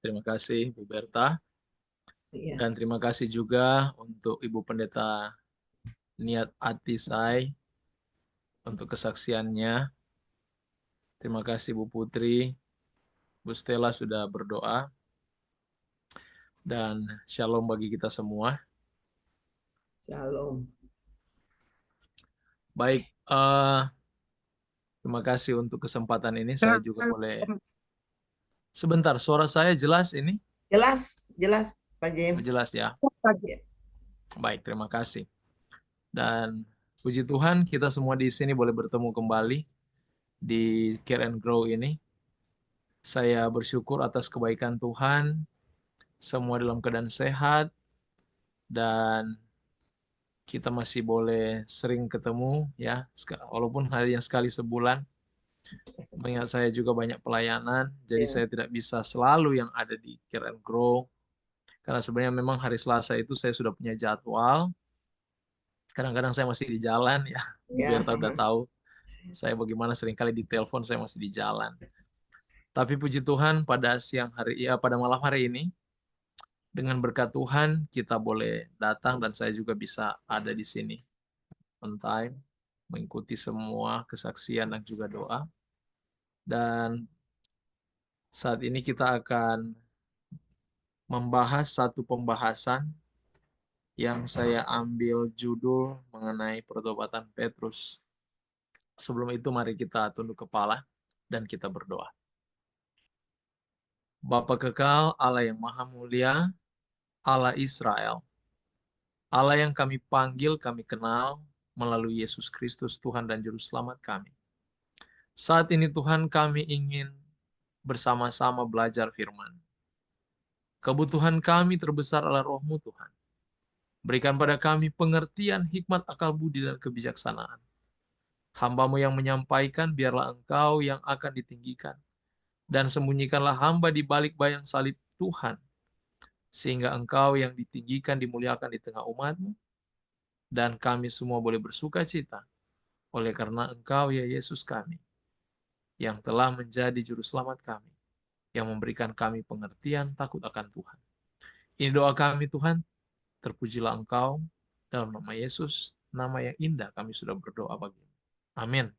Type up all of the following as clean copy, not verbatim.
Terima kasih Bu Berta. Iya. Dan terima kasih juga untuk Ibu Pendeta Niat Atisai untuk kesaksiannya. Terima kasih Bu Putri, Bu Stella sudah berdoa. Dan shalom bagi kita semua. Shalom. Baik, terima kasih untuk kesempatan ini. Saya juga boleh sebentar, suara saya jelas ini? Jelas, jelas Pak Oh, James. jelas ya. Ya. Baik, terima kasih. Dan puji Tuhan kita semua di sini boleh bertemu kembali di Care and Grow ini. Saya bersyukur atas kebaikan Tuhan, semua dalam keadaan sehat, dan kita masih boleh sering ketemu ya, walaupun hanya sekali sebulan. Mengingat saya juga banyak pelayanan, jadi Ya. saya tidak bisa selalu yang ada di Care and Grow. Karena sebenarnya memang hari Selasa itu saya sudah punya jadwal. Kadang-kadang saya masih di jalan ya, Ya. biar tahu udah tahu saya bagaimana seringkali di telepon saya masih di jalan. Tapi puji Tuhan pada siang hari ya pada malam hari ini dengan berkat Tuhan kita boleh datang dan saya juga bisa ada di sini on time mengikuti semua kesaksian dan juga doa. Dan saat ini kita akan membahas satu pembahasan yang saya ambil judul mengenai pertobatan Petrus. Sebelum itu mari kita tunduk kepala dan kita berdoa. Bapa kekal, Allah yang maha mulia, Allah Israel, Allah yang kami panggil, kami kenal melalui Yesus Kristus, Tuhan dan Juru Selamat kami. Saat ini Tuhan kami ingin bersama-sama belajar firman. Kebutuhan kami terbesar adalah roh-Mu Tuhan. Berikan pada kami pengertian, hikmat, akal budi, dan kebijaksanaan. Hamba-Mu yang menyampaikan, biarlah Engkau yang akan ditinggikan. Dan sembunyikanlah hamba di balik bayang salib Tuhan, sehingga Engkau yang ditinggikan dimuliakan di tengah umat-Mu, dan kami semua boleh bersuka cita, oleh karena Engkau ya Yesus kami, yang telah menjadi juru selamat kami, yang memberikan kami pengertian takut akan Tuhan. Ini doa kami Tuhan, terpujilah Engkau, dalam nama Yesus, nama yang indah kami sudah berdoa bagimu. Amin.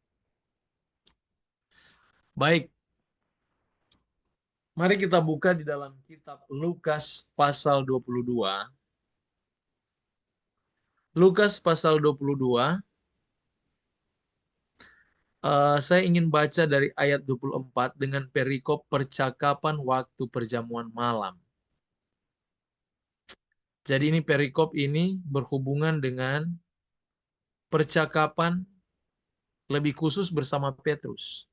Baik, mari kita buka di dalam kitab Lukas pasal 22. Lukas pasal 22, saya ingin baca dari ayat 24 dengan perikop percakapan waktu perjamuan malam. Jadi ini perikop ini berhubungan dengan percakapan lebih khusus bersama Petrus.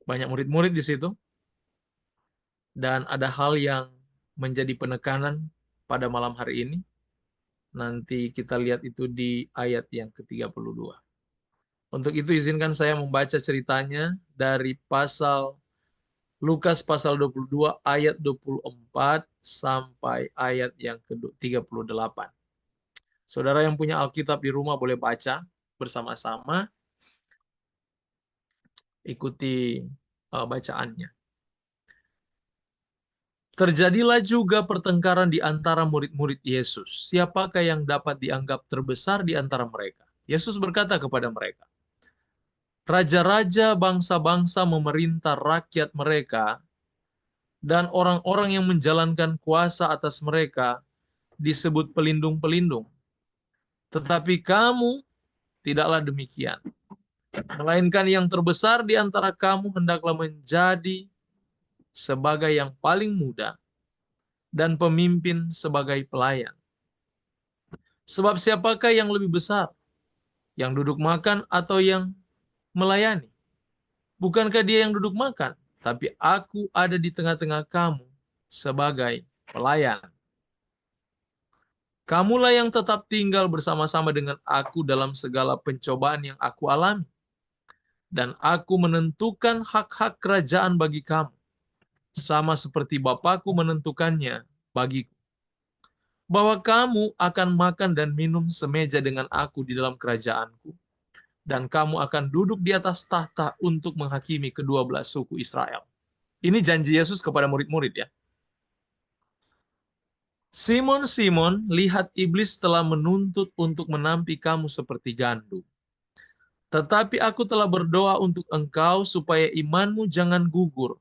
Banyak murid-murid di situ. Dan ada hal yang menjadi penekanan pada malam hari ini. Nanti kita lihat itu di ayat yang ke-32. Untuk itu izinkan saya membaca ceritanya dari Lukas pasal 22 ayat 24 sampai ayat yang ke-38. Saudara yang punya Alkitab di rumah boleh baca bersama-sama. Ikuti bacaannya. Terjadilah juga pertengkaran di antara murid-murid Yesus. Siapakah yang dapat dianggap terbesar di antara mereka? Yesus berkata kepada mereka, raja-raja bangsa-bangsa memerintah rakyat mereka, dan orang-orang yang menjalankan kuasa atas mereka disebut pelindung-pelindung. Tetapi kamu tidaklah demikian. Melainkan yang terbesar di antara kamu hendaklah menjadi sebagai yang paling muda, dan pemimpin sebagai pelayan. Sebab siapakah yang lebih besar, yang duduk makan atau yang melayani? Bukankah dia yang duduk makan? Tapi aku ada di tengah-tengah kamu sebagai pelayan. Kamulah yang tetap tinggal bersama-sama dengan aku dalam segala pencobaan yang aku alami. Dan aku menentukan hak-hak kerajaan bagi kamu, sama seperti Bapakku menentukannya bagiku. Bahwa kamu akan makan dan minum semeja dengan aku di dalam kerajaanku, dan kamu akan duduk di atas tahta untuk menghakimi kedua belas suku Israel. Ini janji Yesus kepada murid-murid ya. Simon, Simon, lihat iblis telah menuntut untuk menampi kamu seperti gandum. Tetapi aku telah berdoa untuk engkau supaya imanmu jangan gugur.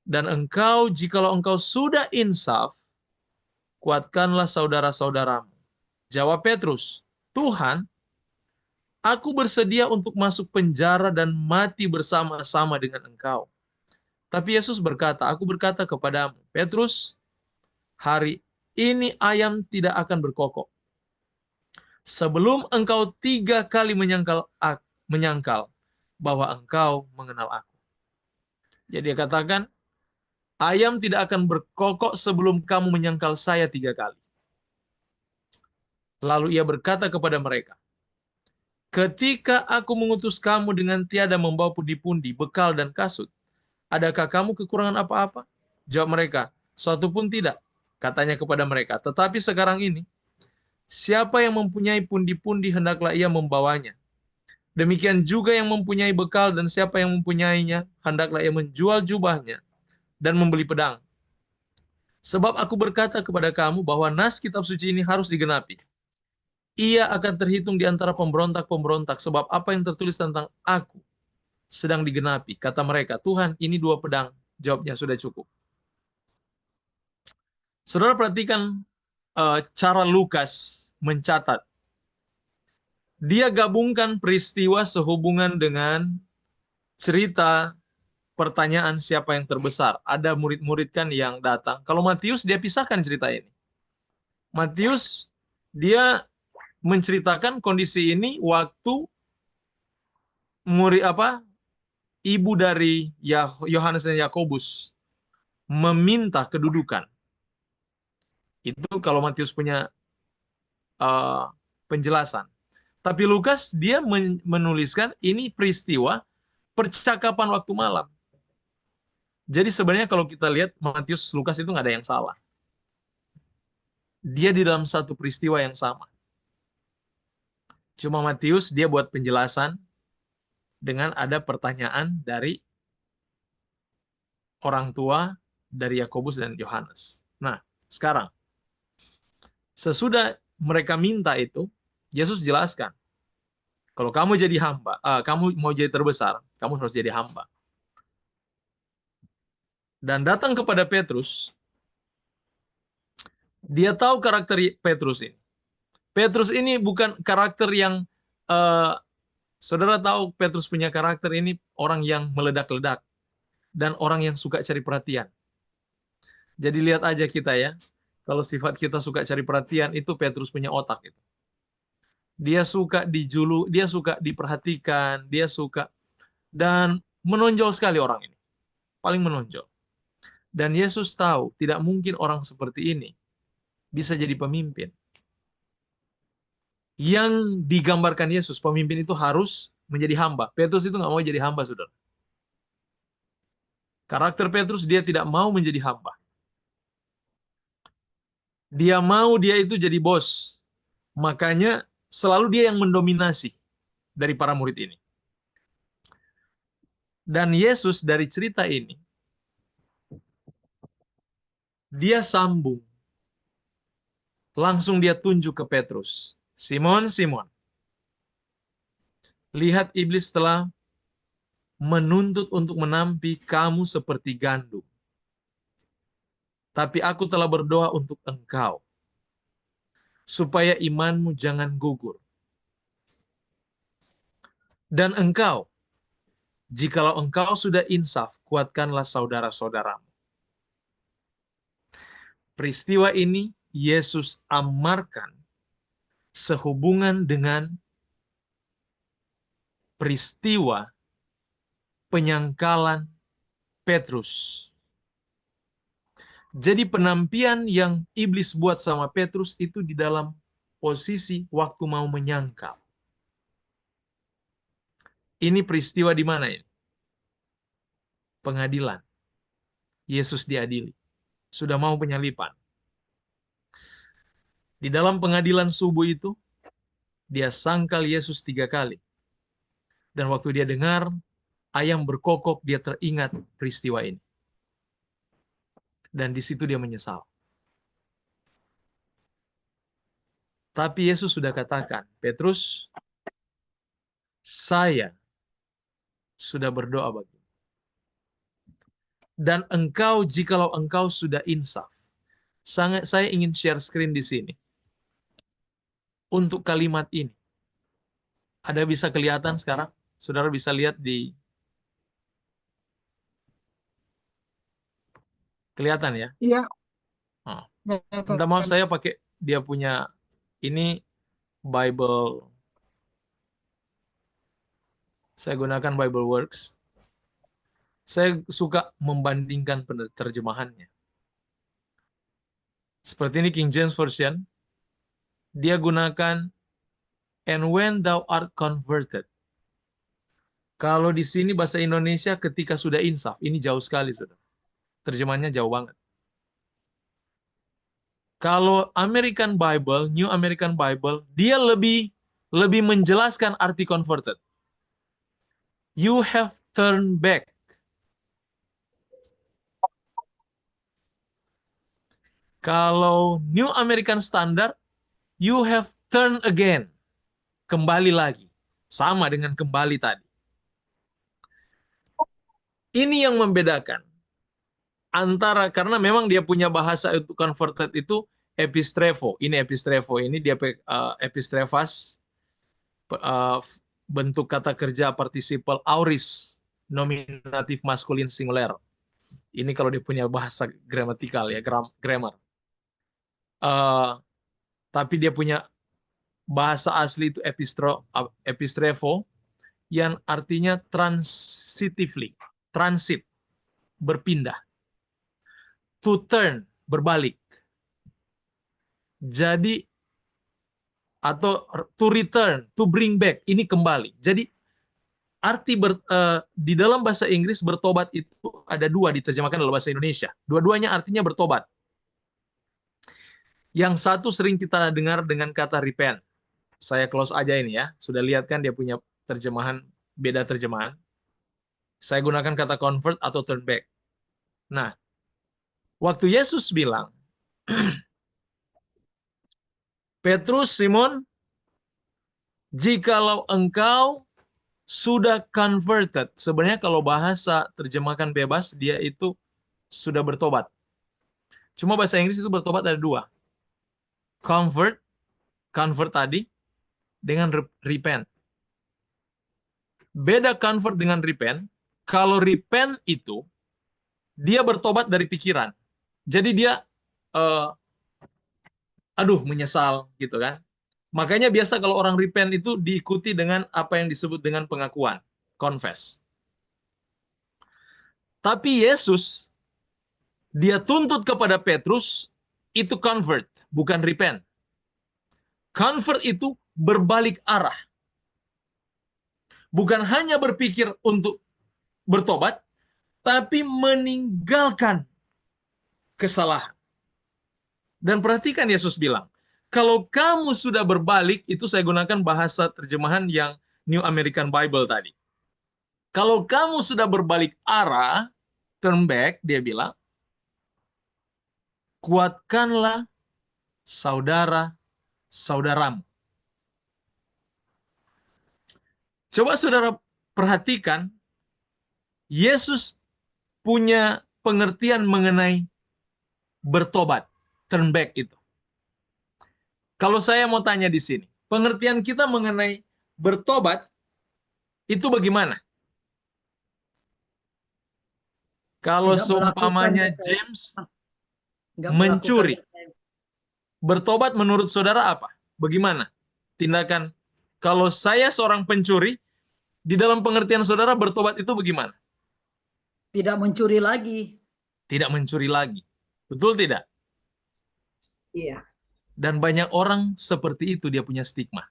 Dan engkau, jikalau engkau sudah insaf, kuatkanlah saudara-saudaramu. Jawab Petrus, Tuhan, aku bersedia untuk masuk penjara dan mati bersama-sama dengan engkau. Tapi Yesus berkata, aku berkata kepadamu, Petrus, hari ini ayam tidak akan berkokok sebelum engkau 3 kali menyangkal bahwa engkau mengenal aku. Jadi dia katakan, ayam tidak akan berkokok sebelum kamu menyangkal saya 3 kali. Lalu ia berkata kepada mereka, ketika aku mengutus kamu dengan tiada membawa pundi-pundi, bekal dan kasut, adakah kamu kekurangan apa-apa? Jawab mereka, suatu pun tidak. Katanya kepada mereka, tetapi sekarang ini, siapa yang mempunyai pundi-pundi hendaklah ia membawanya. Demikian juga yang mempunyai bekal dan siapa yang mempunyainya, hendaklah ia menjual jubahnya dan membeli pedang. Sebab aku berkata kepada kamu bahwa nas kitab suci ini harus digenapi. Ia akan terhitung di antara pemberontak-pemberontak, sebab apa yang tertulis tentang aku sedang digenapi. Kata mereka, Tuhan, ini 2 pedang. Jawabnya, sudah cukup. Saudara perhatikan cara Lukas mencatat. Dia gabungkan peristiwa sehubungan dengan cerita pertanyaan siapa yang terbesar. Ada murid-murid kan yang datang. Kalau Matius dia pisahkan cerita ini. Matius dia menceritakan kondisi ini waktu murid ibu dari Yohanes dan Yakobus meminta kedudukan. Itu kalau Matius punya penjelasan. Tapi Lukas dia menuliskan ini peristiwa percakapan waktu malam. Jadi sebenarnya kalau kita lihat Matius, Lukas itu nggak ada yang salah. Dia di dalam satu peristiwa yang sama. Cuma Matius dia buat penjelasan dengan ada pertanyaan dari orang tua dari Yakobus dan Yohanes. Nah, sekarang sesudah mereka minta itu, Yesus jelaskan, kalau kamu jadi hamba, kamu mau jadi terbesar, kamu harus jadi hamba. Dan datang kepada Petrus, dia tahu karakter Petrus ini. Petrus ini bukan karakter yang, saudara tahu Petrus punya karakter ini orang yang meledak-ledak dan orang yang suka cari perhatian. Jadi lihat aja kita ya, kalau sifat kita suka cari perhatian, itu Petrus punya otak itu. Dia suka dijulu, dia suka diperhatikan, dia suka, dan menonjol sekali orang ini. Paling menonjol. Dan Yesus tahu, tidak mungkin orang seperti ini bisa jadi pemimpin. Yang digambarkan Yesus, pemimpin itu harus menjadi hamba. Petrus itu nggak mau jadi hamba, saudara. Karakter Petrus, dia tidak mau menjadi hamba. Dia mau dia itu jadi bos. Makanya selalu dia yang mendominasi dari para murid ini. Dan Yesus dari cerita ini, dia sambung. Langsung dia tunjuk ke Petrus. Simon, Simon. Lihat iblis telah menuntut untuk menampi kamu seperti gandum. Tapi aku telah berdoa untuk engkau, supaya imanmu jangan gugur. Dan engkau, jikalau engkau sudah insaf, kuatkanlah saudara-saudaramu. Peristiwa ini Yesus amarkan sehubungan dengan peristiwa penyangkalan Petrus. Jadi penampian yang iblis buat sama Petrus itu di dalam posisi waktu mau menyangkal. Ini peristiwa di mana ini? Pengadilan. Yesus diadili. Sudah mau penyalipan. Di dalam pengadilan subuh itu, dia sangkal Yesus 3 kali. Dan waktu dia dengar ayam berkokok, dia teringat peristiwa ini. Dan di situ dia menyesal. Tapi Yesus sudah katakan, Petrus, saya sudah berdoa bagimu. Dan engkau, jikalau engkau sudah insaf. Saya ingin share screen di sini. Untuk kalimat ini. Ada bisa kelihatan sekarang? Saudara bisa lihat di... Kelihatan ya? Iya, Nah, minta maaf kelihatan. saya pakai dia punya ini Bible. Saya gunakan Bible Works. Saya suka membandingkan terjemahannya. Seperti ini King James Version. Dia gunakan and when thou art converted. Kalau di sini bahasa Indonesia ketika sudah insaf. Ini jauh sekali, saudara. Terjemahannya jauh banget. Kalau American Bible, New American Bible, dia lebih menjelaskan arti converted. You have turned back. Kalau New American Standard, you have turned again. Kembali lagi. Sama dengan kembali tadi. Ini yang membedakan. Karena memang dia punya bahasa untuk converted itu epistrevo. Ini epistrevo. Ini dia epistrefas. Bentuk kata kerja participle auris. Nominatif maskulin singular. Ini kalau dia punya bahasa gramatikal ya. Grammar. Tapi dia punya bahasa asli itu epistrevo yang artinya transitively, transit, berpindah. To turn, berbalik. Jadi atau to return, to bring back, ini kembali. Jadi arti di dalam bahasa Inggris bertobat itu ada dua diterjemahkan dalam bahasa Indonesia. Dua-duanya artinya bertobat. Yang satu sering kita dengar dengan kata repent. Saya close aja ini ya. Sudah lihat kan dia punya terjemahan, beda terjemahan. Saya gunakan kata convert atau turn back. Nah, waktu Yesus bilang, Petrus, Simon, jikalau engkau sudah converted, sebenarnya kalau bahasa terjemahkan bebas, dia itu sudah bertobat. Cuma bahasa Inggris itu bertobat ada dua. Convert tadi, dengan repent. Beda convert dengan repent, kalau repent itu, dia bertobat dari pikiran. Jadi dia, menyesal gitu kan. Makanya biasa kalau orang repent itu diikuti dengan apa yang disebut dengan pengakuan, confess. Tapi Yesus, dia tuntut kepada Petrus, itu convert, bukan repent. Convert itu berbalik arah. Bukan hanya berpikir untuk bertobat, tapi meninggalkan kesalahan. Dan perhatikan Yesus bilang, kalau kamu sudah berbalik, itu saya gunakan bahasa terjemahan yang New American Bible tadi. Kalau kamu sudah berbalik arah, turn back, dia bilang, kuatkanlah saudara-saudaramu. Coba saudara perhatikan, Yesus punya pengertian mengenai bertobat, turn back itu. Kalau saya mau tanya di sini, pengertian kita mengenai bertobat itu bagaimana? Kalau seumpamanya James mencuri, bertobat menurut saudara apa? Bagaimana tindakan? Kalau saya seorang pencuri, di dalam pengertian saudara bertobat itu bagaimana? Tidak mencuri lagi. Tidak mencuri lagi. Betul tidak? Iya. Dan banyak orang seperti itu dia punya stigma.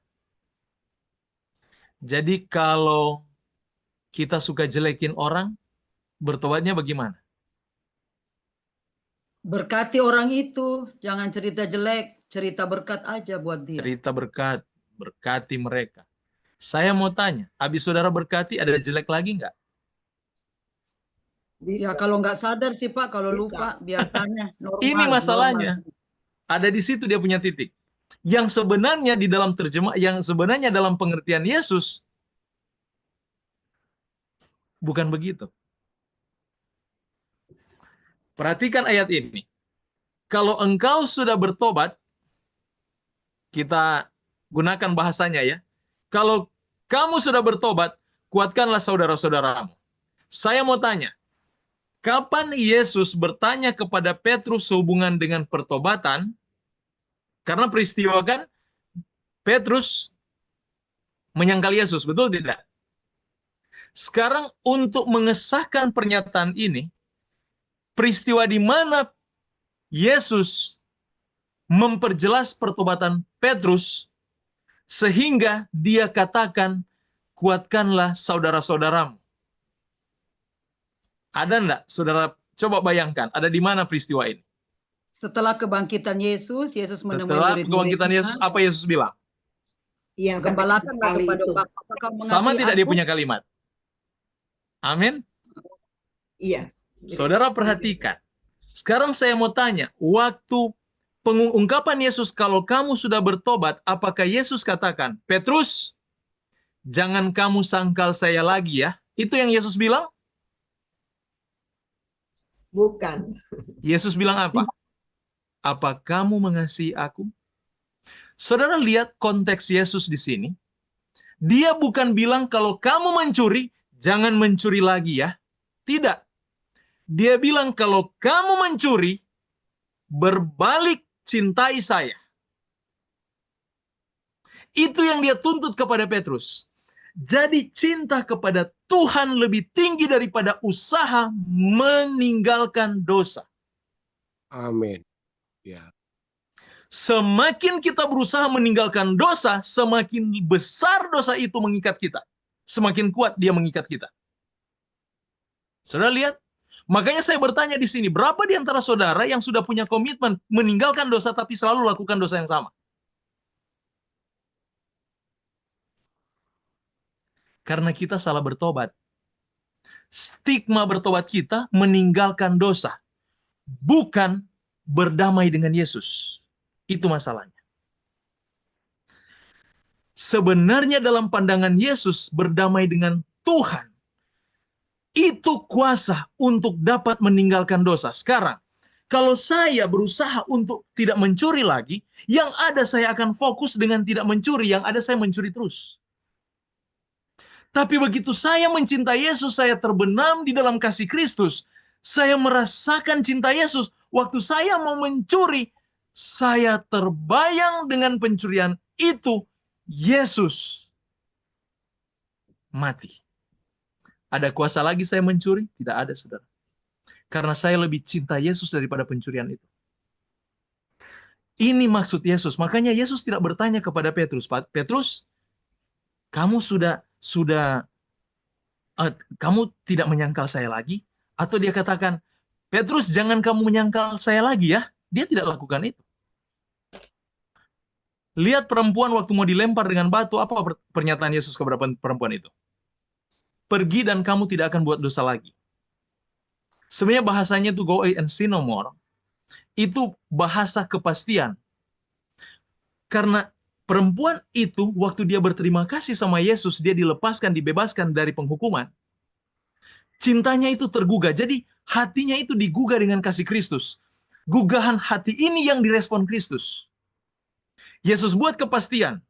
Jadi kalau kita suka jelekin orang, bertobatnya bagaimana? Berkati orang itu, jangan cerita jelek, cerita berkat aja buat dia. Cerita berkat, berkati mereka. Saya mau tanya, habis saudara berkati ada jelek lagi nggak? Ya Bisa. kalau nggak sadar sih Pak, kalau Bisa. lupa biasanya normal. Ini masalahnya. Ada di situ dia punya titik. Yang sebenarnya di dalam terjemah, yang sebenarnya dalam pengertian Yesus, bukan begitu. Perhatikan ayat ini. Kalau engkau sudah bertobat, kita gunakan bahasanya ya. Kalau kamu sudah bertobat, kuatkanlah saudara-saudaramu. Saya mau tanya, kapan Yesus bertanya kepada Petrus sehubungan dengan pertobatan? Karena peristiwa kan, Petrus menyangkal Yesus, betul tidak? Sekarang untuk mengesahkan pernyataan ini, peristiwa di mana Yesus memperjelas pertobatan Petrus, sehingga dia katakan, kuatkanlah saudara-saudaramu. Ada enggak, saudara? Coba bayangkan, ada di mana peristiwa ini? Setelah kebangkitan Yesus, Yesus menemui Setelah murid-muridnya. kebangkitan Yesus, apa Yesus bilang? Yang sampai Gembalakanlah kali kepada itu. Bapa, apakah Sama mengasihi tidak dia aku? punya kalimat? Amin. Iya. Saudara perhatikan. Sekarang saya mau tanya, waktu pengungkapan Yesus, kalau kamu sudah bertobat, apakah Yesus katakan, Petrus, jangan kamu sangkal saya lagi ya? Itu yang Yesus bilang? Bukan. Yesus bilang apa? Apa kamu mengasihi aku? Saudara lihat konteks Yesus di sini. Dia bukan bilang kalau kamu mencuri, jangan mencuri lagi ya. Tidak. Dia bilang kalau kamu mencuri, berbalik cintai saya. Itu yang dia tuntut kepada Petrus. Jadi cinta kepada Tuhan lebih tinggi daripada usaha meninggalkan dosa. Amin. Ya. Semakin kita berusaha meninggalkan dosa, semakin besar dosa itu mengikat kita. Semakin kuat dia mengikat kita. Saudara lihat? Makanya saya bertanya di sini, berapa di antara saudara yang sudah punya komitmen meninggalkan dosa tapi selalu lakukan dosa yang sama? Karena kita salah bertobat. Stigma bertobat kita meninggalkan dosa, bukan berdamai dengan Yesus. Itu masalahnya. Sebenarnya dalam pandangan Yesus, berdamai dengan Tuhan itu kuasa untuk dapat meninggalkan dosa. Sekarang, kalau saya berusaha untuk tidak mencuri lagi, yang ada saya akan fokus dengan tidak mencuri, yang ada saya mencuri terus. Tapi begitu saya mencintai Yesus, saya terbenam di dalam kasih Kristus, saya merasakan cinta Yesus. Waktu saya mau mencuri, saya terbayang dengan pencurian itu, Yesus mati. Ada kuasa lagi saya mencuri? Tidak ada, saudara. Karena saya lebih cinta Yesus daripada pencurian itu. Ini maksud Yesus. Makanya Yesus tidak bertanya kepada Petrus, Petrus, kamu kamu tidak menyangkal saya lagi? Atau dia katakan, Petrus, jangan kamu menyangkal saya lagi ya. Dia tidak lakukan itu. Lihat perempuan waktu mau dilempar dengan batu, apa pernyataan Yesus kepada perempuan itu? Pergi dan kamu tidak akan buat dosa lagi. Sebenarnya bahasanya itu go and sin no more. Itu bahasa kepastian. Karena perempuan itu, waktu dia berterima kasih sama Yesus, dia dilepaskan, dibebaskan dari penghukuman. Cintanya itu tergugah. Jadi hatinya itu digugah dengan kasih Kristus. Gugahan hati ini yang direspon Kristus. Yesus buat kepastian.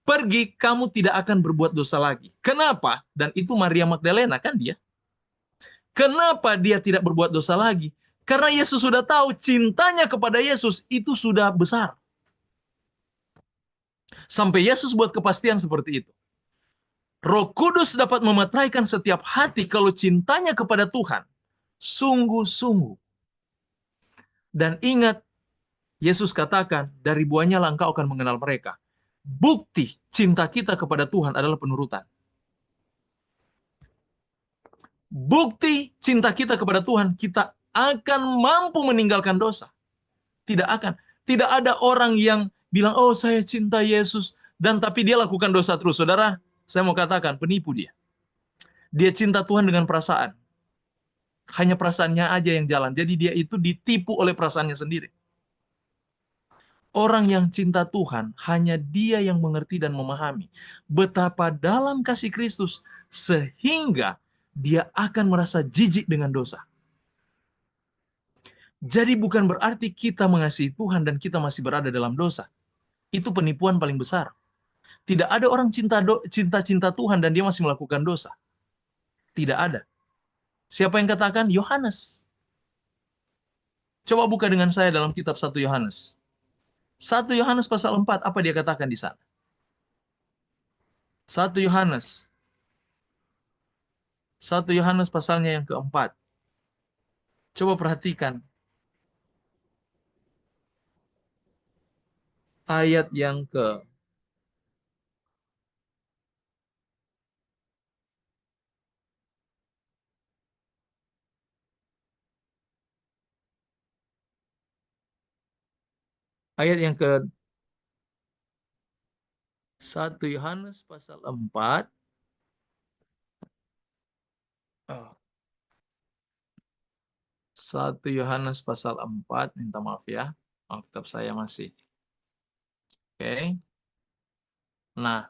Pergi, kamu tidak akan berbuat dosa lagi. Kenapa? Dan itu Maria Magdalena kan dia. Kenapa dia tidak berbuat dosa lagi? Karena Yesus sudah tahu cintanya kepada Yesus itu sudah besar. Sampai Yesus buat kepastian seperti itu. Roh Kudus dapat memetraikan setiap hati kalau cintanya kepada Tuhan sungguh-sungguh. Dan ingat, Yesus katakan, dari buahnya lah engkau akan mengenal mereka. Bukti cinta kita kepada Tuhan adalah penurutan. Bukti cinta kita kepada Tuhan, kita akan mampu meninggalkan dosa. Tidak akan. Tidak ada orang yang bilang, oh saya cinta Yesus, dan tapi dia lakukan dosa terus. Saudara, saya mau katakan, penipu dia. Dia cinta Tuhan dengan perasaan. Hanya perasaannya aja yang jalan. Jadi dia itu ditipu oleh perasaannya sendiri. Orang yang cinta Tuhan, hanya dia yang mengerti dan memahami betapa dalam kasih Kristus, sehingga dia akan merasa jijik dengan dosa. Jadi bukan berarti kita mengasihi Tuhan dan kita masih berada dalam dosa. Itu penipuan paling besar. Tidak ada orang cinta Tuhan dan dia masih melakukan dosa. Tidak ada. Siapa yang katakan? Yohanes. Coba buka dengan saya dalam kitab 1 Yohanes. 1 Yohanes pasal 4, apa dia katakan di sana? 1 Yohanes. 1 Yohanes pasalnya yang keempat. Coba perhatikan. Ayat yang ke ayat yang ke 1 Yohanes pasal 4. Oh. 1 Yohanes pasal 4, minta maaf ya. Alkitab saya masih. Oke. Nah,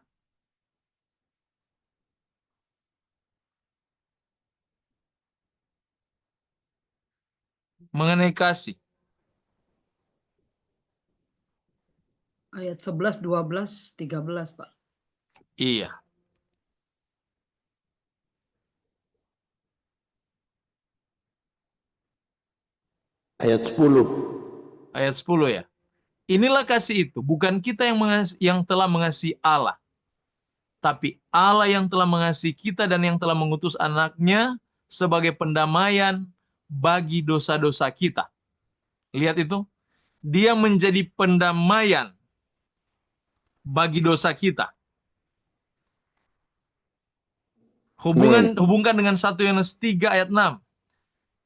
mengenai kasih. Ayat 11, 12, 13, Pak. Iya. Ayat 10. Ayat 10 ya. Inilah kasih itu, bukan kita yang telah mengasihi Allah, tapi Allah yang telah mengasihi kita dan yang telah mengutus anaknya sebagai pendamaian bagi dosa-dosa kita. Lihat itu, dia menjadi pendamaian bagi dosa kita. Hubungkan dengan 1 Yohanes 3 ayat 6.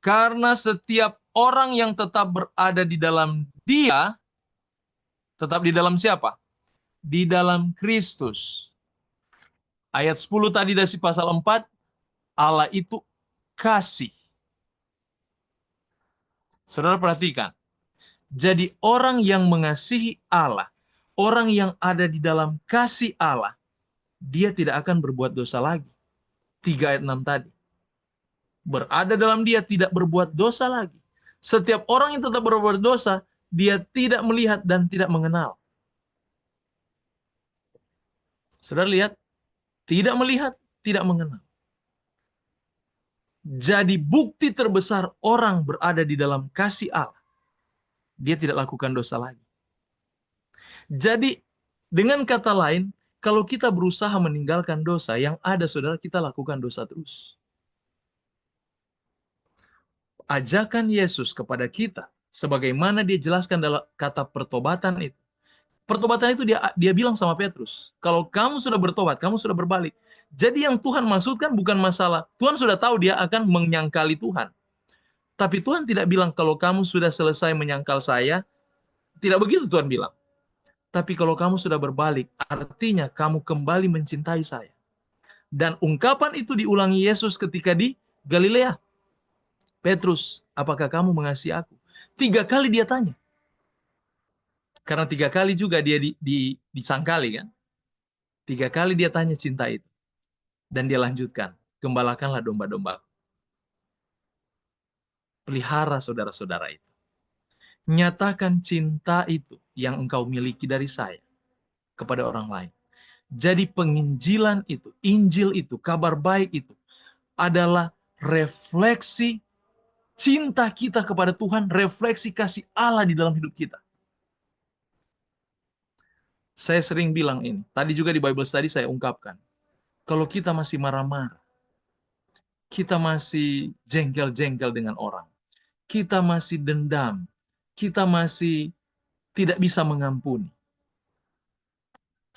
Karena setiap orang yang tetap berada di dalam dia, tetap di dalam siapa? Di dalam Kristus. Ayat 10 tadi dari pasal 4, Allah itu kasih. Saudara perhatikan. Jadi orang yang mengasihi Allah, orang yang ada di dalam kasih Allah, dia tidak akan berbuat dosa lagi. 3 ayat 6 tadi. Berada dalam dia, tidak berbuat dosa lagi. Setiap orang yang tetap berbuat dosa, dia tidak melihat dan tidak mengenal. Saudara lihat, tidak melihat, tidak mengenal. Jadi bukti terbesar orang berada di dalam kasih Allah, dia tidak lakukan dosa lagi. Jadi dengan kata lain, kalau kita berusaha meninggalkan dosa, yang ada saudara kita lakukan dosa terus. Ajakan Yesus kepada kita, sebagaimana dia jelaskan dalam kata pertobatan itu. Pertobatan itu dia bilang sama Petrus, kalau kamu sudah bertobat, kamu sudah berbalik. Jadi yang Tuhan maksudkan bukan masalah, Tuhan sudah tahu dia akan menyangkali Tuhan. Tapi Tuhan tidak bilang kalau kamu sudah selesai menyangkal saya, tidak begitu Tuhan bilang. Tapi kalau kamu sudah berbalik, artinya kamu kembali mencintai saya. Dan ungkapan itu diulangi Yesus ketika di Galilea. Petrus, apakah kamu mengasihi aku? 3 kali dia tanya. Karena 3 kali juga dia disangkali kan. 3 kali dia tanya cinta itu. Dan dia lanjutkan, gembalakanlah domba-domba. Pelihara saudara-saudara itu. Nyatakan cinta itu yang engkau miliki dari saya kepada orang lain. Jadi penginjilan itu, Injil itu, kabar baik itu adalah refleksi cinta kita kepada Tuhan, refleksi kasih Allah di dalam hidup kita. Saya sering bilang ini, tadi juga di Bible Study saya ungkapkan, kalau kita masih marah-marah, kita masih jengkel-jengkel dengan orang, kita masih dendam, kita masih tidak bisa mengampuni.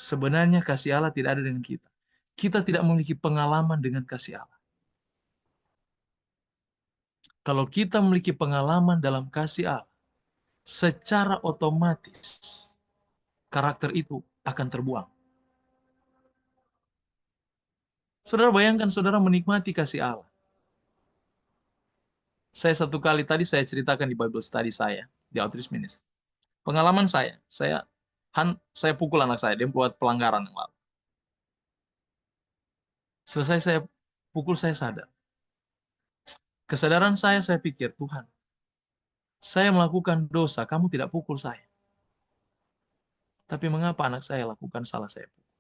Sebenarnya kasih Allah tidak ada dengan kita. Kita tidak memiliki pengalaman dengan kasih Allah. Kalau kita memiliki pengalaman dalam kasih Allah, secara otomatis karakter itu akan terbuang. Saudara bayangkan saudara menikmati kasih Allah. Saya satu kali tadi saya ceritakan di Bible study saya, di Outreach Ministry. Pengalaman saya pukul anak saya, dia buat pelanggaran yang lalu. Selesai saya pukul, saya sadar. Kesadaran saya pikir, Tuhan, saya melakukan dosa, kamu tidak pukul saya. Tapi mengapa anak saya lakukan salah saya pukul?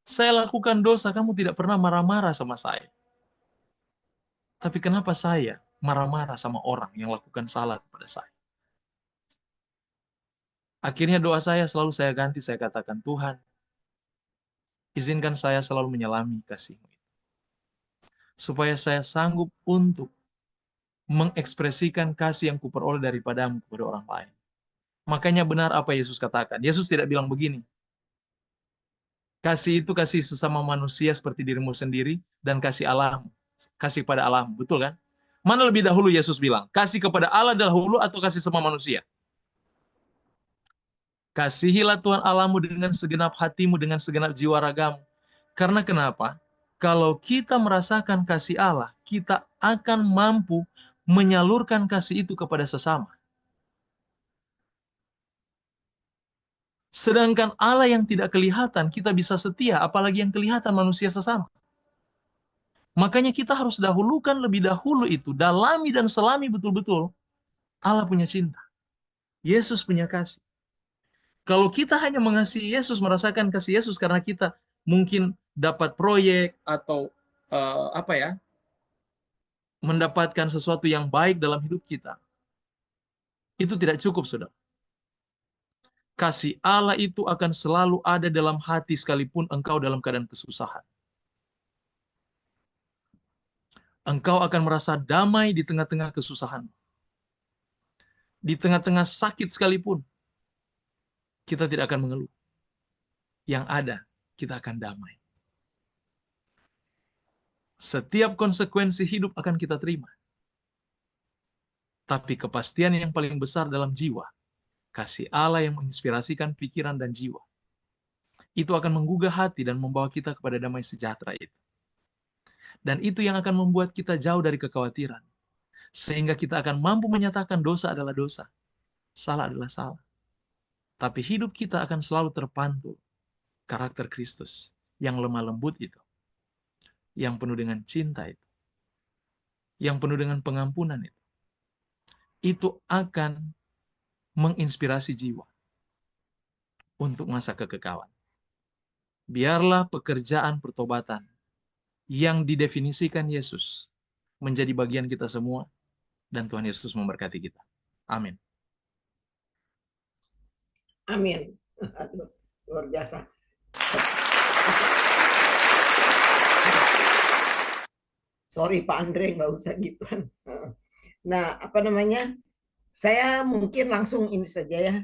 Saya lakukan dosa, kamu tidak pernah marah-marah sama saya. Tapi kenapa saya marah-marah sama orang yang lakukan salah kepada saya? Akhirnya doa saya selalu saya ganti, saya katakan, Tuhan, izinkan saya selalu menyelami kasih-Mu, supaya saya sanggup untuk mengekspresikan kasih yang kuperoleh daripadamu kepada orang lain. Makanya benar apa Yesus katakan. Yesus tidak bilang begini, kasih itu kasih sesama manusia seperti dirimu sendiri, dan kasih Allahmu, kasih pada Allahmu. Betul kan? Mana lebih dahulu Yesus bilang? Kasih kepada Allah dahulu atau kasih sama manusia? Kasihilah Tuhan Allahmu dengan segenap hatimu, dengan segenap jiwa ragamu. Karena kenapa? Kalau kita merasakan kasih Allah, kita akan mampu menyalurkan kasih itu kepada sesama. Sedangkan Allah yang tidak kelihatan, kita bisa setia, apalagi yang kelihatan manusia sesama. Makanya kita harus dahulukan lebih dahulu itu, dalami dan selami betul-betul Allah punya cinta. Yesus punya kasih. Kalau kita hanya mengasihi Yesus, merasakan kasih Yesus karena kita mungkin dapat proyek atau mendapatkan sesuatu yang baik dalam hidup kita, itu tidak cukup, saudara. Kasih Allah itu akan selalu ada dalam hati sekalipun engkau dalam keadaan kesusahan. Engkau akan merasa damai di tengah-tengah kesusahan. Di tengah-tengah sakit sekalipun, kita tidak akan mengeluh. Yang ada, kita akan damai. Setiap konsekuensi hidup akan kita terima. Tapi kepastian yang paling besar dalam jiwa, kasih Allah yang menginspirasikan pikiran dan jiwa, itu akan menggugah hati dan membawa kita kepada damai sejahtera itu. Dan itu yang akan membuat kita jauh dari kekhawatiran. Sehingga kita akan mampu menyatakan dosa adalah dosa, salah adalah salah. Tapi hidup kita akan selalu terpantul karakter Kristus yang lemah lembut itu, yang penuh dengan cinta itu, yang penuh dengan pengampunan itu akan menginspirasi jiwa untuk masa kekekalan. Biarlah pekerjaan pertobatan yang didefinisikan Yesus menjadi bagian kita semua, dan Tuhan Yesus memberkati kita. Amin. Amin. Aduh, luar biasa. Sorry Pak Andre, nggak usah gituan. Nah, apa namanya? Saya mungkin langsung ini saja ya.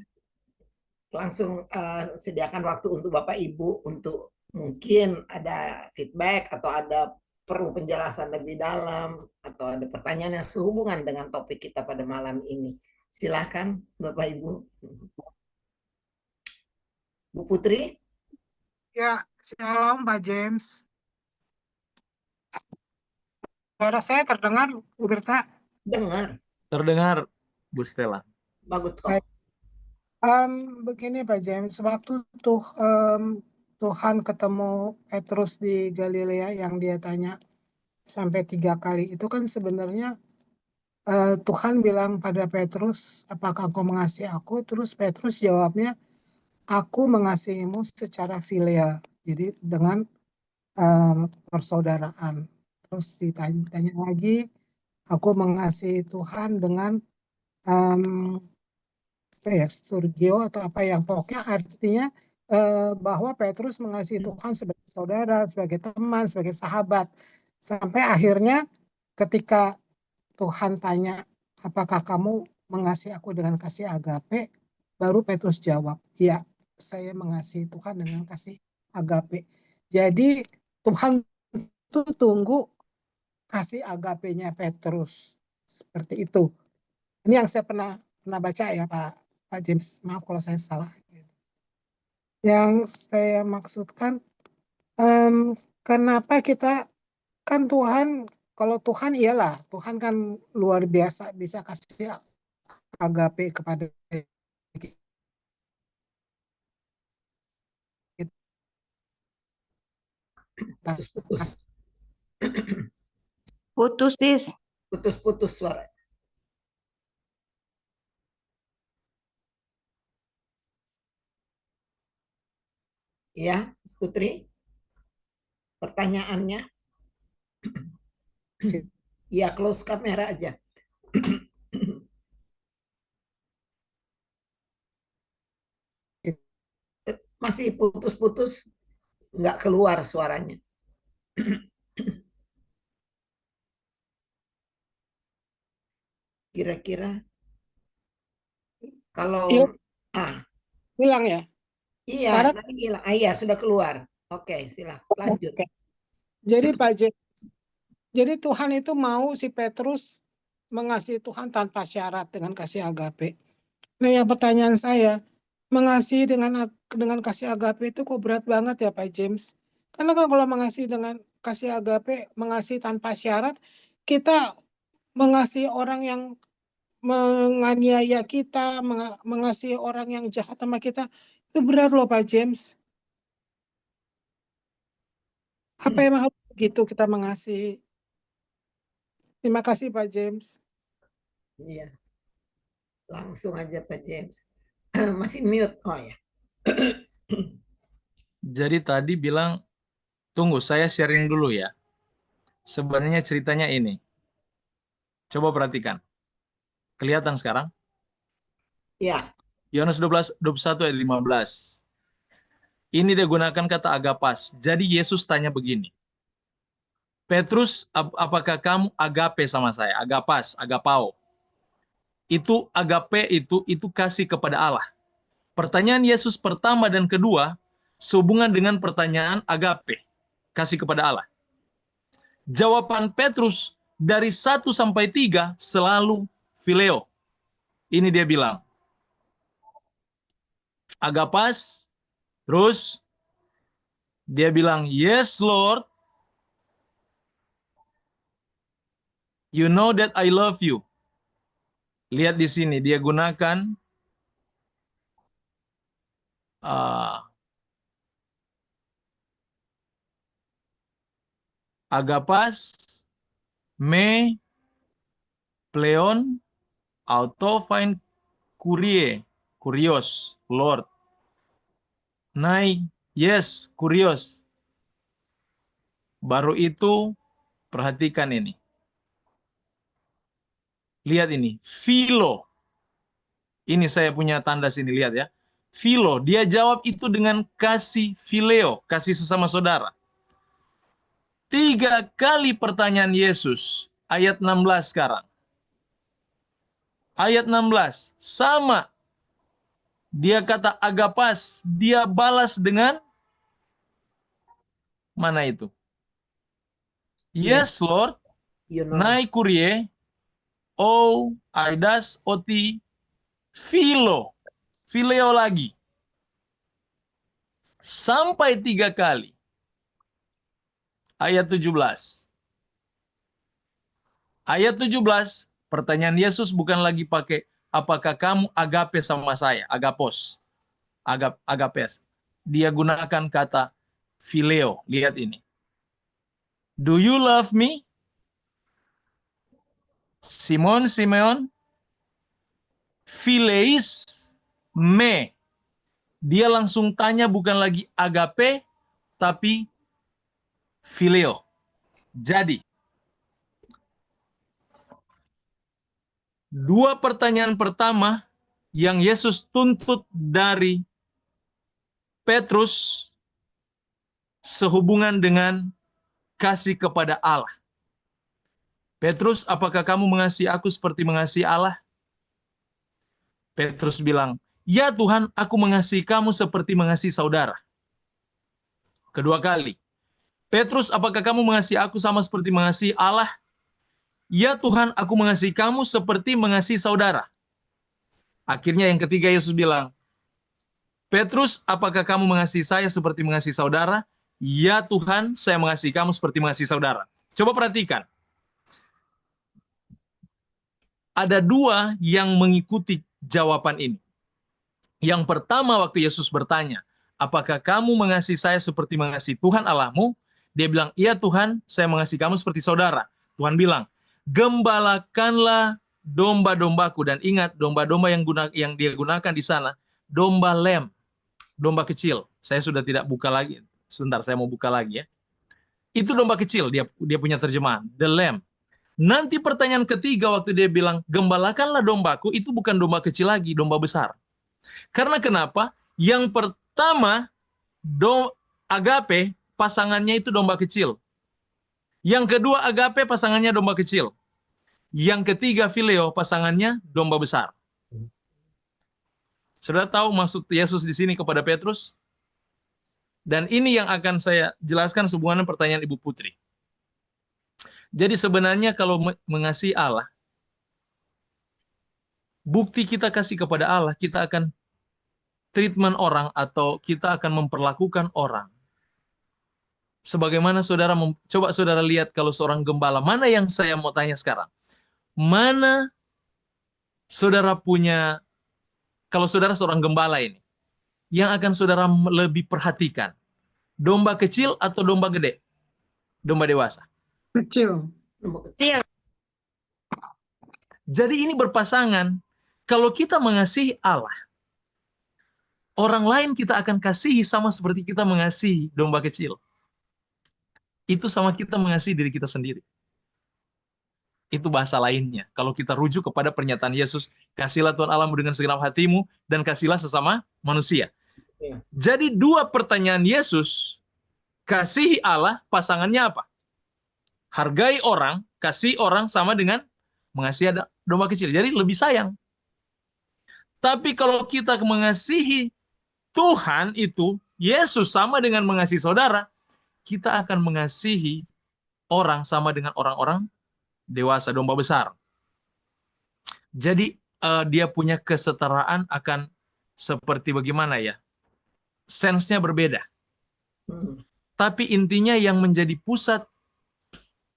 Langsung sediakan waktu untuk Bapak Ibu untuk mungkin ada feedback atau ada perlu penjelasan lebih dalam atau ada pertanyaan yang sehubungan dengan topik kita pada malam ini. Silakan Bapak Ibu. Bu Putri? Ya, shalom Pak James. Suara saya terdengar, Bu Berta? Dengar. Terdengar, Bu Stella. Bagus kok. Baik. Begini Pak James, waktu Tuhan ketemu Petrus di Galilea yang dia tanya sampai 3 kali, itu kan sebenarnya Tuhan bilang pada Petrus, apakah kau mengasihi aku? Terus Petrus jawabnya, aku mengasihimu secara filial, jadi dengan persaudaraan. Terus ditanya lagi, aku mengasihi Tuhan dengan Sturgio atau apa yang pokoknya artinya bahwa Petrus mengasihi Tuhan sebagai saudara, sebagai teman, sebagai sahabat. Sampai akhirnya ketika Tuhan tanya, apakah kamu mengasihi aku dengan kasih agape? Baru Petrus jawab, iya, saya mengasihi Tuhan dengan kasih agape. Jadi Tuhan itu tunggu kasih agapenya Petrus. Seperti itu. Ini yang saya pernah baca ya Pak James. Maaf kalau saya salah. Yang saya maksudkan, kenapa kita, kan Tuhan kalau Tuhan iyalah, Tuhan kan luar biasa bisa kasih agape kepada kita. Putus-putus. Putus, sis. Putus-putus suara. Ya, Putri. Pertanyaannya. Ya, close kamera aja. Masih putus-putus, nggak keluar suaranya. Kira-kira kalau hilang ya? Iya, Sekarang hilang. Iya, sudah keluar. Oke, silakan lanjut. Oke. Jadi Pak James, jadi Tuhan itu mau si Petrus mengasihi Tuhan tanpa syarat dengan kasih agape. Nah, yang pertanyaan saya, mengasihi dengan kasih agape itu kok berat banget ya Pak James? Karena kan kalau mengasihi dengan kasih agape, mengasihi tanpa syarat, kita mengasihi orang yang menganiaya kita, mengasihi orang yang jahat sama kita, itu berat loh Pak James. Apa emang harus begitu kita mengasihi? Terima kasih Pak James. Iya. Langsung aja Pak James. Masih mute. Oh ya. Jadi tadi bilang, tunggu saya sharing dulu ya. Sebenarnya ceritanya ini. Coba perhatikan. Kelihatan sekarang? Ya. Yohanes 21 ayat 15. Ini dia gunakan kata agapas. Jadi Yesus tanya begini. Petrus, apakah kamu agape sama saya? Agapas, agapao. Itu agape itu kasih kepada Allah. Pertanyaan Yesus pertama dan kedua sehubungan dengan pertanyaan agape, kasih kepada Allah. Jawaban Petrus dari 1 sampai 3 selalu phileo. Ini dia bilang. Agapas, terus dia bilang, yes Lord, you know that I love you. Lihat di sini, dia gunakan agapas, me, pleon, autofind, kurie, kurios, Lord. Nai, yes, kurios. Baru itu, perhatikan ini. Lihat ini, philo. Ini saya punya tanda sini, lihat ya. Philo, dia jawab itu dengan kasih phileo, kasih sesama saudara. 3 kali pertanyaan Yesus, ayat 16 sekarang. Ayat 16, sama. Dia kata agapas, dia balas dengan mana itu? Yes, Lord, You know. nai kurie, o, aidas, oti, philo. Phileo lagi. Sampai 3 kali. Ayat 17. Ayat 17, pertanyaan Yesus bukan lagi pakai, apakah kamu agape sama saya? Agapos. Agapes. Dia gunakan kata phileo. Lihat ini. Do you love me? Simon, Simeon. Phileis me. Dia langsung tanya bukan lagi agape, tapi phileo. Jadi, 2 pertanyaan pertama yang Yesus tuntut dari Petrus sehubungan dengan kasih kepada Allah. Petrus, apakah kamu mengasihi aku seperti mengasihi Allah? Petrus bilang, ya Tuhan, aku mengasihi kamu seperti mengasihi saudara. Kedua kali. Petrus, apakah kamu mengasihi aku sama seperti mengasihi Allah? Ya Tuhan, aku mengasihi kamu seperti mengasihi saudara. Akhirnya yang ketiga Yesus bilang, Petrus, apakah kamu mengasihi saya seperti mengasihi saudara? Ya Tuhan, saya mengasihi kamu seperti mengasihi saudara. Coba perhatikan. Ada dua yang mengikuti jawaban ini. Yang pertama waktu Yesus bertanya, apakah kamu mengasihi saya seperti mengasihi Tuhan Allahmu? Dia bilang, iya Tuhan, saya mengasihi kamu seperti saudara. Tuhan bilang, gembalakanlah domba-dombaku. Dan ingat, domba-domba yang dia gunakan di sana, domba lamb, domba kecil. Saya sudah tidak buka lagi. Sebentar, saya mau buka lagi ya. Itu domba kecil, dia punya terjemahan, the lamb. Nanti pertanyaan ketiga waktu dia bilang, gembalakanlah dombaku, itu bukan domba kecil lagi, domba besar. Karena kenapa? Yang pertama, agape, pasangannya itu domba kecil. Yang kedua, agape, pasangannya domba kecil. Yang ketiga, phileo, pasangannya domba besar. Saudara tahu maksud Yesus di sini kepada Petrus? Dan ini yang akan saya jelaskan sehubungan pertanyaan Ibu Putri. Jadi sebenarnya kalau mengasihi Allah, bukti kita kasih kepada Allah, kita akan treatment orang atau kita akan memperlakukan orang. Sebagaimana saudara, coba saudara lihat kalau seorang gembala, mana yang saya mau tanya sekarang? Mana saudara punya, kalau saudara seorang gembala ini, yang akan saudara lebih perhatikan? Domba kecil atau domba gede? Domba dewasa? Kecil. Jadi ini berpasangan. Kalau kita mengasihi Allah, orang lain kita akan kasihi sama seperti kita mengasihi domba kecil. Itu sama kita mengasihi diri kita sendiri. Itu bahasa lainnya. Kalau kita rujuk kepada pernyataan Yesus, kasihlah Tuhan Allahmu dengan segenap hatimu dan kasihlah sesama manusia. Jadi dua pertanyaan Yesus, kasihi Allah, pasangannya apa? Hargai orang, kasih orang sama dengan mengasihi domba kecil. Jadi lebih sayang. Tapi kalau kita mengasihi Tuhan itu, Yesus sama dengan mengasihi saudara, kita akan mengasihi orang sama dengan orang-orang dewasa, domba besar. Jadi dia punya kesetaraan akan seperti bagaimana ya? Sensenya berbeda. Tapi intinya yang menjadi pusat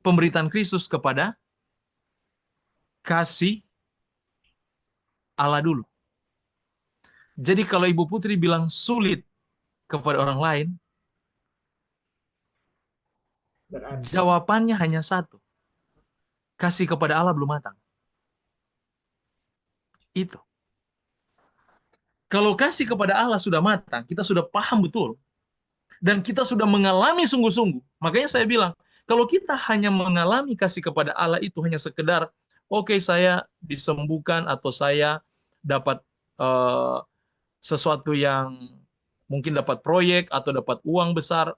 pemberitaan Kristus kepada kasih Allah dulu. Jadi kalau Ibu Putri bilang sulit kepada orang lain, jawabannya hanya satu. Kasih kepada Allah belum matang. Itu. Kalau kasih kepada Allah sudah matang, kita sudah paham betul. Dan kita sudah mengalami sungguh-sungguh. Makanya saya bilang, kalau kita hanya mengalami kasih kepada Allah itu hanya sekedar, oke, saya disembuhkan atau saya dapat sesuatu yang mungkin dapat proyek atau dapat uang besar,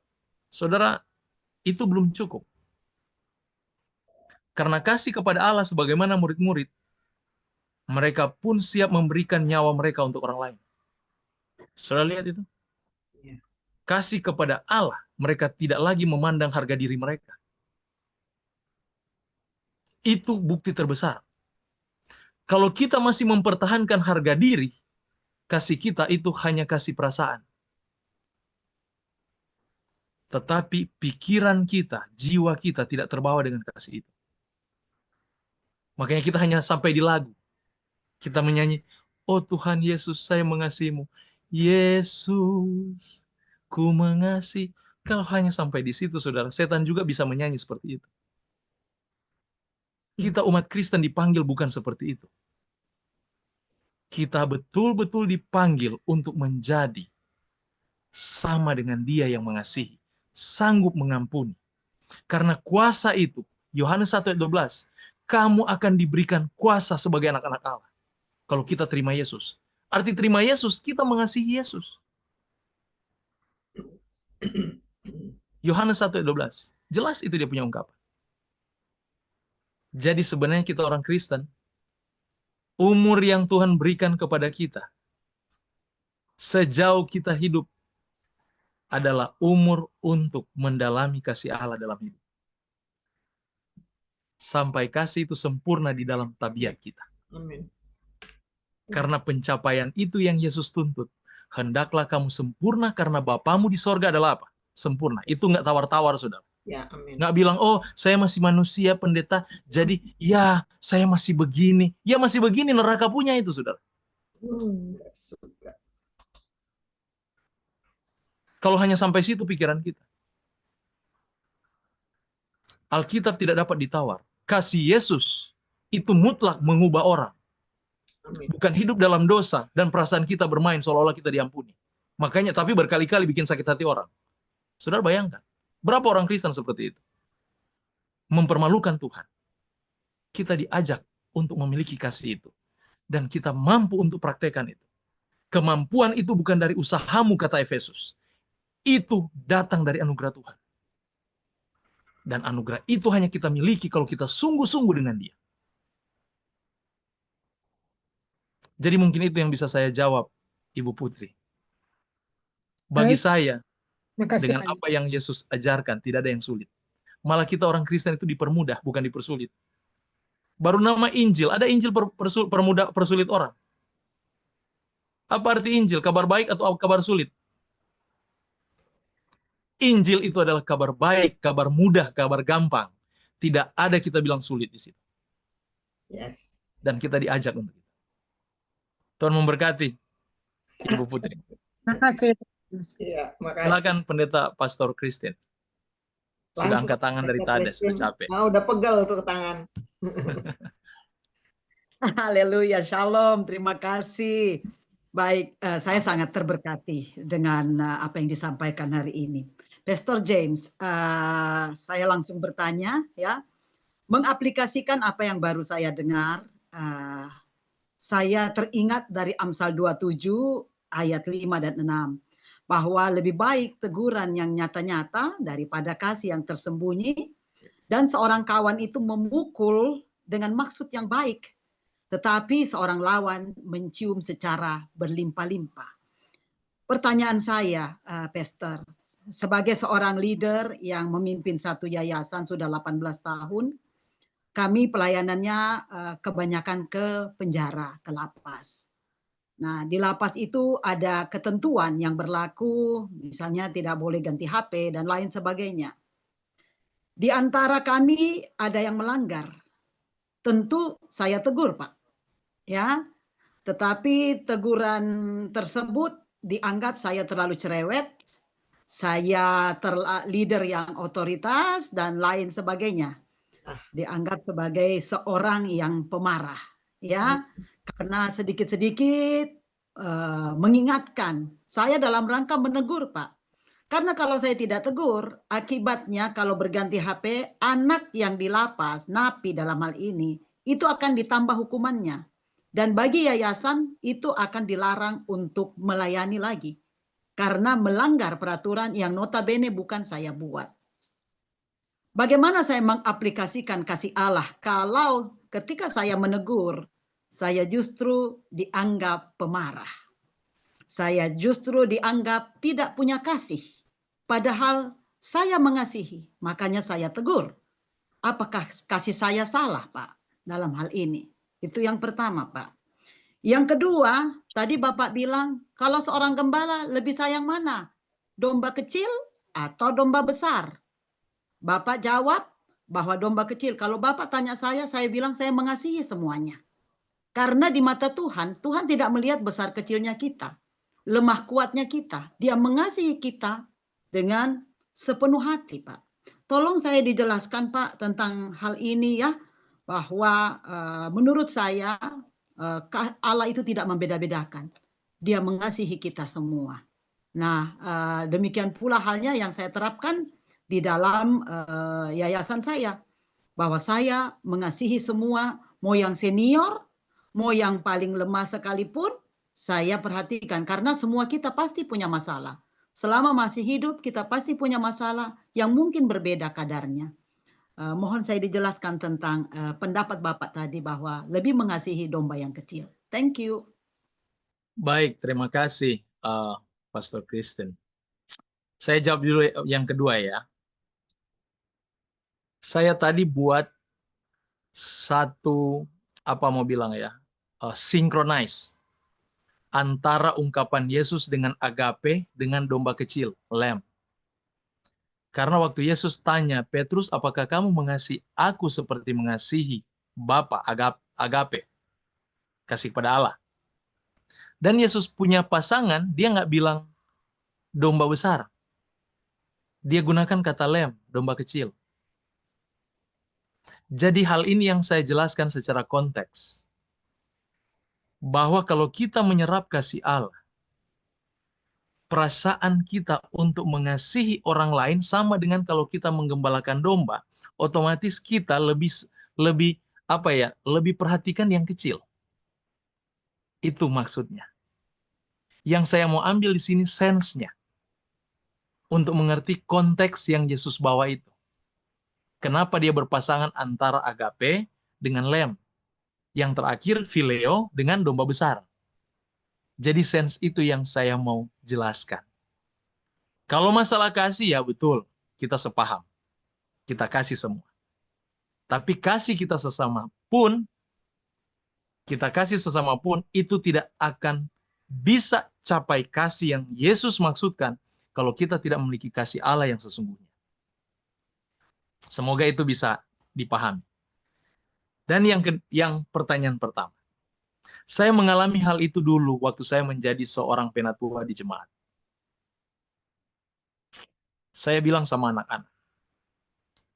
saudara, itu belum cukup. Karena kasih kepada Allah sebagaimana murid-murid, mereka pun siap memberikan nyawa mereka untuk orang lain. Saudara lihat itu? Kasih kepada Allah, mereka tidak lagi memandang harga diri mereka. Itu bukti terbesar. Kalau kita masih mempertahankan harga diri, kasih kita itu hanya kasih perasaan. Tetapi pikiran kita, jiwa kita tidak terbawa dengan kasih itu. Makanya kita hanya sampai di lagu. Kita menyanyi, oh Tuhan Yesus, saya mengasihimu. Yesus, ku mengasihi. Kalau hanya sampai di situ, saudara, setan juga bisa menyanyi seperti itu. Kita umat Kristen dipanggil bukan seperti itu. Kita betul-betul dipanggil untuk menjadi sama dengan Dia yang mengasihi, sanggup mengampuni. Karena kuasa itu, Yohanes 1:12, kamu akan diberikan kuasa sebagai anak-anak Allah. Kalau kita terima Yesus. Arti terima Yesus, kita mengasihi Yesus. Yohanes 1:12. Jelas itu dia punya ungkapan. Jadi sebenarnya kita orang Kristen, umur yang Tuhan berikan kepada kita, sejauh kita hidup, adalah umur untuk mendalami kasih Allah dalam hidup. Sampai kasih itu sempurna di dalam tabiat kita. Amin. Karena pencapaian itu yang Yesus tuntut. Hendaklah kamu sempurna karena Bapamu di sorga adalah apa? Sempurna. Itu nggak tawar-tawar, saudara. Ya, amin. Nggak bilang, oh saya masih manusia pendeta, jadi ya saya masih begini. Ya masih begini, neraka punya itu, saudara. Nggak suka. Kalau hanya sampai situ pikiran kita. Alkitab tidak dapat ditawar. Kasih Yesus itu mutlak mengubah orang. Amin. Bukan hidup dalam dosa dan perasaan kita bermain seolah-olah kita diampuni. Makanya, tapi berkali-kali bikin sakit hati orang. Saudara bayangkan, berapa orang Kristen seperti itu? Mempermalukan Tuhan. Kita diajak untuk memiliki kasih itu. Dan kita mampu untuk praktekkan itu. Kemampuan itu bukan dari usahamu, kata Efesus. Itu datang dari anugerah Tuhan. Dan anugerah itu hanya kita miliki kalau kita sungguh-sungguh dengan Dia. Jadi mungkin itu yang bisa saya jawab, Ibu Putri. Bagi Baik, saya, terima kasih dengan banyak. apa yang Yesus ajarkan, tidak ada yang sulit. Malah kita orang Kristen itu dipermudah, bukan dipersulit. Baru nama Injil, ada Injil permudah, persulit orang. Apa arti Injil? Kabar baik atau kabar sulit? Injil itu adalah kabar baik, kabar mudah, kabar gampang. Tidak ada kita bilang sulit di situ. Yes. Dan kita diajak untuk itu. Tuhan memberkati, Ibu Putri. Terima kasih. Iya, makasih. Silakan Pendeta Pastor Christine. Sudah Langsung angkat tangan dari Pendeta tadi, Christine. sudah capek. Udah pegel tuh tangan. Haleluya, shalom, terima kasih. Baik, saya sangat terberkati dengan apa yang disampaikan hari ini. Pastor James, saya langsung bertanya ya, mengaplikasikan apa yang baru saya dengar, saya teringat dari Amsal 27 ayat 5 dan 6, bahwa lebih baik teguran yang nyata-nyata daripada kasih yang tersembunyi, dan seorang kawan itu memukul dengan maksud yang baik, tetapi seorang lawan mencium secara berlimpah-limpah. Pertanyaan saya, Pastor, sebagai seorang leader yang memimpin satu yayasan sudah 18 tahun, kami pelayanannya kebanyakan ke penjara, ke lapas. Nah, di lapas itu ada ketentuan yang berlaku, misalnya tidak boleh ganti HP dan lain sebagainya. Di antara kami ada yang melanggar. Tentu saya tegur, Pak. Ya, tetapi teguran tersebut dianggap saya terlalu cerewet, saya leader yang otoritas dan lain sebagainya. Dianggap sebagai seorang yang pemarah, ya, karena sedikit-sedikit mengingatkan saya dalam rangka menegur, Pak. Karena kalau saya tidak tegur, akibatnya kalau berganti HP, anak yang di lapas, napi dalam hal ini, itu akan ditambah hukumannya. Dan bagi yayasan itu akan dilarang untuk melayani lagi. Karena melanggar peraturan yang notabene bukan saya buat. Bagaimana saya mengaplikasikan kasih Allah kalau ketika saya menegur, saya justru dianggap pemarah. Saya justru dianggap tidak punya kasih. Padahal saya mengasihi, makanya saya tegur. Apakah kasih saya salah, Pak, dalam hal ini? Itu yang pertama, Pak. Yang kedua, tadi Bapak bilang, kalau seorang gembala lebih sayang mana? Domba kecil atau domba besar? Bapak jawab bahwa domba kecil. Kalau Bapak tanya saya bilang saya mengasihi semuanya. Karena di mata Tuhan, Tuhan tidak melihat besar kecilnya kita, lemah kuatnya kita. Dia mengasihi kita dengan sepenuh hati, Pak. Tolong saya dijelaskan, Pak, tentang hal ini ya, bahwa menurut saya Allah itu tidak membeda-bedakan. Dia mengasihi kita semua. Nah, demikian pula halnya yang saya terapkan di dalam yayasan saya, bahwa saya mengasihi semua, mau yang senior, mau yang paling lemah sekalipun, saya perhatikan karena semua kita pasti punya masalah. Selama masih hidup, kita pasti punya masalah yang mungkin berbeda kadarnya. Mohon saya dijelaskan tentang pendapat Bapak tadi bahwa lebih mengasihi domba yang kecil. Thank you. Baik, terima kasih, Pastor Christine. Saya jawab dulu yang kedua ya. Saya tadi buat satu, apa mau bilang ya, synchronize antara ungkapan Yesus dengan agape dengan domba kecil, lamb. Karena waktu Yesus tanya, Petrus, apakah kamu mengasihi aku seperti mengasihi Bapa, agape, kasih kepada Allah. Dan Yesus punya pasangan, dia nggak bilang domba besar. Dia gunakan kata lem, domba kecil. Jadi hal ini yang saya jelaskan secara konteks. Bahwa kalau kita menyerap kasih Allah, perasaan kita untuk mengasihi orang lain sama dengan kalau kita menggembalakan domba, otomatis kita lebih lebih perhatikan yang kecil. Itu maksudnya. Yang saya mau ambil di sini sense-nya untuk mengerti konteks yang Yesus bawa itu. Kenapa dia berpasangan antara agape dengan lem? Yang terakhir phileo dengan domba besar. Jadi sense itu yang saya mau jelaskan. Kalau masalah kasih ya betul, kita sepaham. Kita kasih semua. Tapi kasih kita sesama pun itu tidak akan bisa capai kasih yang Yesus maksudkan kalau kita tidak memiliki kasih Allah yang sesungguhnya. Semoga itu bisa dipahami. Dan yang pertanyaan pertama. Saya mengalami hal itu dulu waktu saya menjadi seorang penatua di jemaat. Saya bilang sama anak-anak,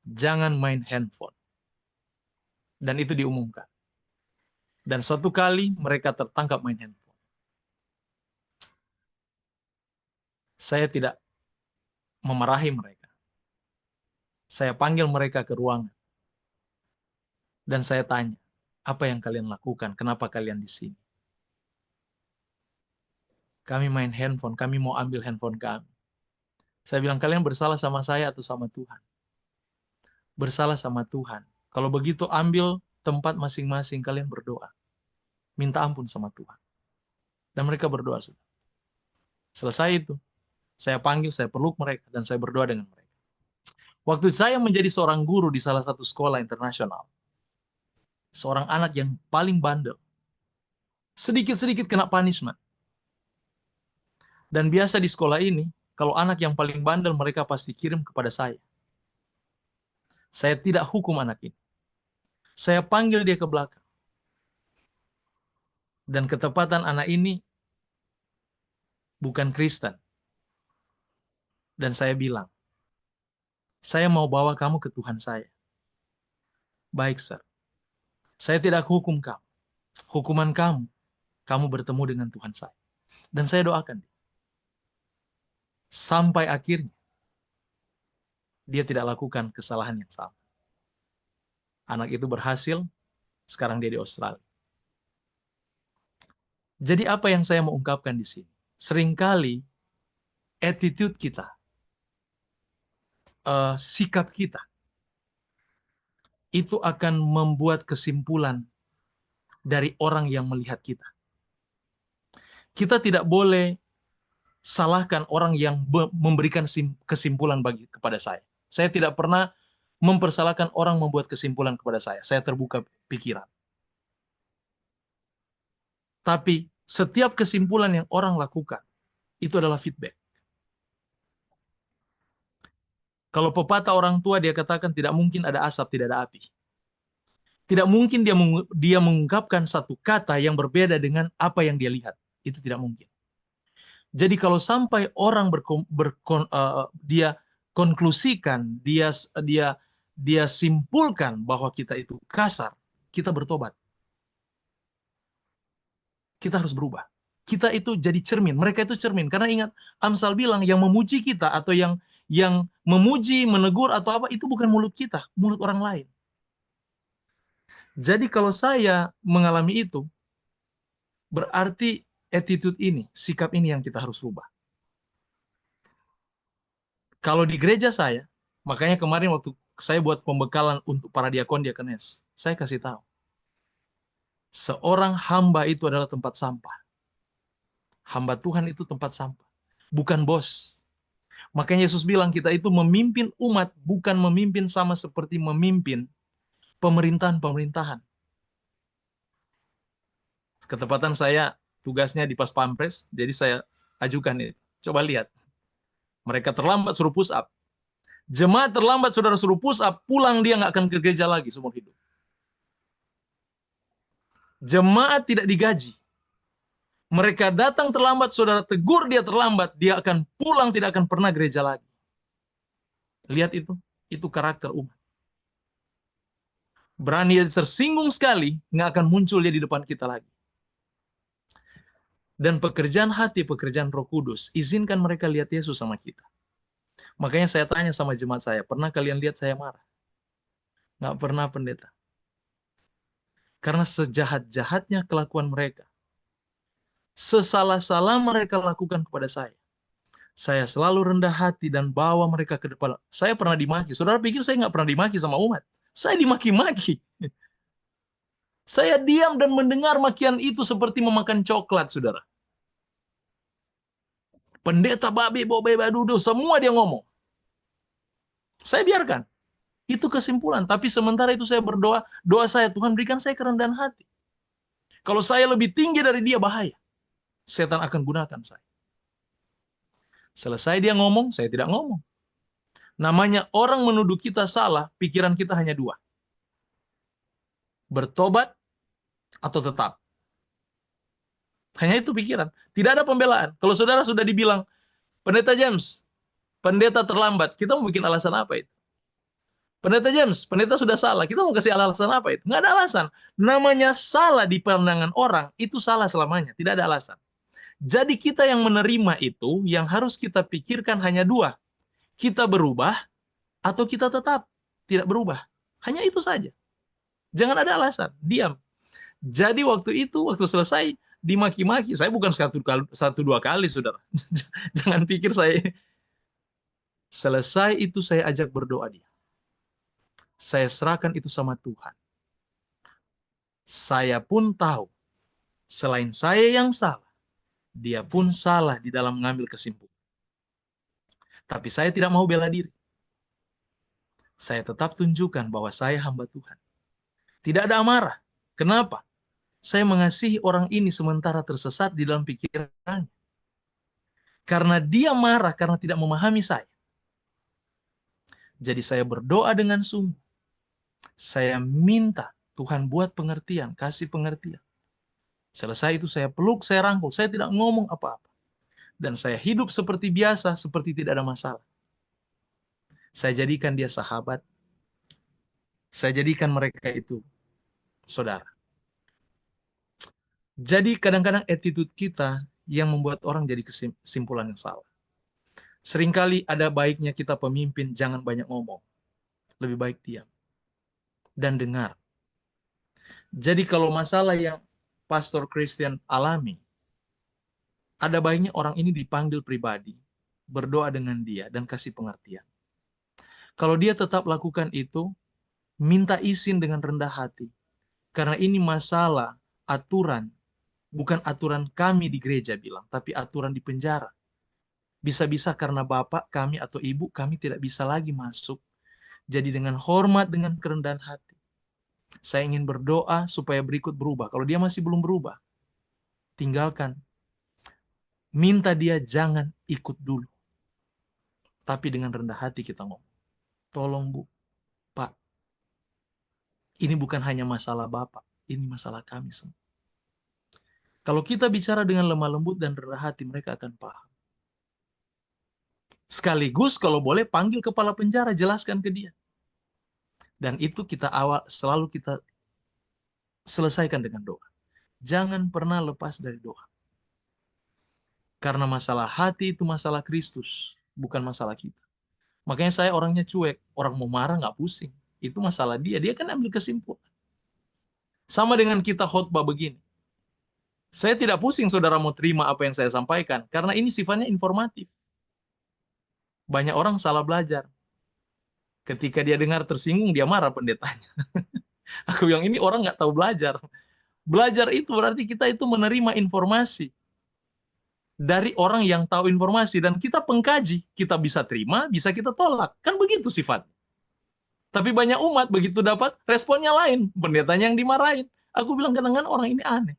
jangan main handphone. Dan itu diumumkan. Dan suatu kali mereka tertangkap main handphone. Saya tidak memarahi mereka. Saya panggil mereka ke ruangan. Dan saya tanya, apa yang kalian lakukan? Kenapa kalian di sini? Kami main handphone, kami mau ambil handphone kami. Saya bilang, kalian bersalah sama saya atau sama Tuhan? Bersalah sama Tuhan. Kalau begitu ambil tempat masing-masing, kalian berdoa. Minta ampun sama Tuhan. Dan mereka berdoa sudah. Selesai itu, saya panggil, saya peluk mereka, dan saya berdoa dengan mereka. Waktu saya menjadi seorang guru di salah satu sekolah internasional, seorang anak yang paling bandel, sedikit-sedikit kena punishment. Dan biasa di sekolah ini, kalau anak yang paling bandel, mereka pasti kirim kepada saya. Saya tidak hukum anak ini. Saya panggil dia ke belakang. Dan ketepatan anak ini bukan Kristen. Dan saya bilang, saya mau bawa kamu ke Tuhan saya. Baik, sir. Saya tidak hukum kamu. Hukuman kamu bertemu dengan Tuhan saya. Dan saya doakan dia. Sampai akhirnya, dia tidak lakukan kesalahan yang sama. Anak itu berhasil, sekarang dia di Australia. Jadi apa yang saya mau ungkapkan di sini? Seringkali attitude kita, sikap kita, itu akan membuat kesimpulan dari orang yang melihat kita. Kita tidak boleh salahkan orang yang memberikan kesimpulan kepada saya. Saya tidak pernah mempersalahkan orang membuat kesimpulan kepada saya. Saya terbuka pikiran. Tapi setiap kesimpulan yang orang lakukan, itu adalah feedback. Kalau pepatah orang tua dia katakan tidak mungkin ada asap, tidak ada api. Tidak mungkin dia mengungkapkan satu kata yang berbeda dengan apa yang dia lihat. Itu tidak mungkin. Jadi kalau sampai orang dia konklusikan, dia simpulkan bahwa kita itu kasar, kita bertobat. Kita harus berubah. Kita itu jadi cermin, mereka itu cermin. Karena ingat, Amsal bilang yang memuji kita atau yang memuji, menegur atau apa, itu bukan mulut kita, mulut orang lain. Jadi kalau saya mengalami itu, berarti attitude ini, sikap ini yang kita harus rubah. Kalau di gereja saya, makanya kemarin waktu saya buat pembekalan untuk para diakon-diakones, saya kasih tahu. Seorang hamba itu adalah tempat sampah. Hamba Tuhan itu tempat sampah, bukan bos. Makanya Yesus bilang kita itu memimpin umat, bukan memimpin sama seperti memimpin pemerintahan-pemerintahan. Ketepatan saya tugasnya di Pas Pampres, jadi saya ajukan itu. Coba lihat. Mereka terlambat suruh push up. Jemaat terlambat, saudara suruh push up, pulang dia nggak akan ke gereja lagi seumur hidup. Jemaat tidak digaji. Mereka datang terlambat, saudara tegur dia terlambat, dia akan pulang, tidak akan pernah gereja lagi. Lihat itu karakter umat. Berani dia tersinggung sekali, nggak akan muncul dia di depan kita lagi. Dan pekerjaan hati, pekerjaan Roh Kudus, izinkan mereka lihat Yesus sama kita. Makanya saya tanya sama jemaat saya, pernah kalian lihat saya marah? Nggak pernah, pendeta. Karena sejahat-jahatnya kelakuan mereka, sesalah-salah mereka lakukan kepada saya selalu rendah hati dan bawa mereka ke depan. Saya pernah dimaki. Saudara pikir saya nggak pernah dimaki sama umat? Saya dimaki-maki. Saya diam dan mendengar makian itu seperti memakan coklat, saudara. Pendeta babi, bobe, badudu, semua dia ngomong. Saya biarkan. Itu kesimpulan. Tapi sementara itu saya berdoa, doa saya, Tuhan berikan saya kerendahan hati. Kalau saya lebih tinggi dari dia, bahaya. Setan akan gunakan saya. Selesai dia ngomong, saya tidak ngomong. Namanya orang menuduh kita salah, pikiran kita hanya dua. Bertobat atau tetap. Hanya itu pikiran. Tidak ada pembelaan. Kalau saudara sudah dibilang, Pendeta James, pendeta terlambat, kita mau bikin alasan apa itu? Pendeta James, pendeta sudah salah, kita mau kasih alasan apa itu? Nggak ada alasan. Namanya salah di pandangan orang, itu salah selamanya. Tidak ada alasan. Jadi kita yang menerima itu, yang harus kita pikirkan hanya dua. Kita berubah, atau kita tetap tidak berubah. Hanya itu saja. Jangan ada alasan, diam. Jadi waktu itu, waktu selesai, dimaki-maki. Saya bukan satu dua kali, saudara. Jangan pikir saya. Selesai itu saya ajak berdoa dia. Saya serahkan itu sama Tuhan. Saya pun tahu, selain saya yang salah, dia pun salah di dalam mengambil kesimpulan. Tapi saya tidak mau bela diri. Saya tetap tunjukkan bahwa saya hamba Tuhan. Tidak ada amarah. Kenapa? Saya mengasihi orang ini sementara tersesat di dalam pikirannya. Karena dia marah karena tidak memahami saya. Jadi saya berdoa dengan sungguh. Saya minta Tuhan buat pengertian, kasih pengertian. Selesai itu saya peluk, saya rangkul, saya tidak ngomong apa-apa. Dan saya hidup seperti biasa, seperti tidak ada masalah. Saya jadikan dia sahabat. Saya jadikan mereka itu saudara. Jadi kadang-kadang attitude kita yang membuat orang jadi kesimpulan yang salah. Seringkali ada baiknya kita pemimpin jangan banyak ngomong. Lebih baik diam. Dan dengar. Jadi kalau masalah yang Pastor Christian alami, ada baiknya orang ini dipanggil pribadi, berdoa dengan dia, dan kasih pengertian. Kalau dia tetap lakukan itu, minta izin dengan rendah hati. Karena ini masalah aturan, bukan aturan kami di gereja bilang, tapi aturan di penjara. Bisa-bisa karena bapak kami atau ibu kami tidak bisa lagi masuk. Jadi dengan hormat, dengan kerendahan hati. Saya ingin berdoa supaya berikut berubah. Kalau dia masih belum berubah, tinggalkan. Minta dia jangan ikut dulu. Tapi dengan rendah hati kita ngomong. Tolong Bu, Pak. Ini bukan hanya masalah Bapak. Ini masalah kami semua. Kalau kita bicara dengan lemah lembut dan rendah hati, mereka akan paham. Sekaligus kalau boleh panggil kepala penjara, jelaskan ke dia. Dan itu selalu kita selesaikan dengan doa. Jangan pernah lepas dari doa. Karena masalah hati itu masalah Kristus, bukan masalah kita. Makanya saya orangnya cuek. Orang mau marah nggak pusing. Itu masalah dia. Dia kan ambil kesimpulan. Sama dengan kita khotbah begini. Saya tidak pusing saudara mau terima apa yang saya sampaikan. Karena ini sifatnya informatif. Banyak orang salah belajar. Ketika dia dengar tersinggung, dia marah pendetanya. Aku bilang ini orang nggak tahu belajar. Belajar itu berarti kita itu menerima informasi dari orang yang tahu informasi. Dan kita pengkaji. Kita bisa terima, bisa kita tolak. Kan begitu sifatnya. Tapi banyak umat begitu dapat, responnya lain. Pendetanya yang dimarahin. Aku bilang kadang-kadang orang ini aneh.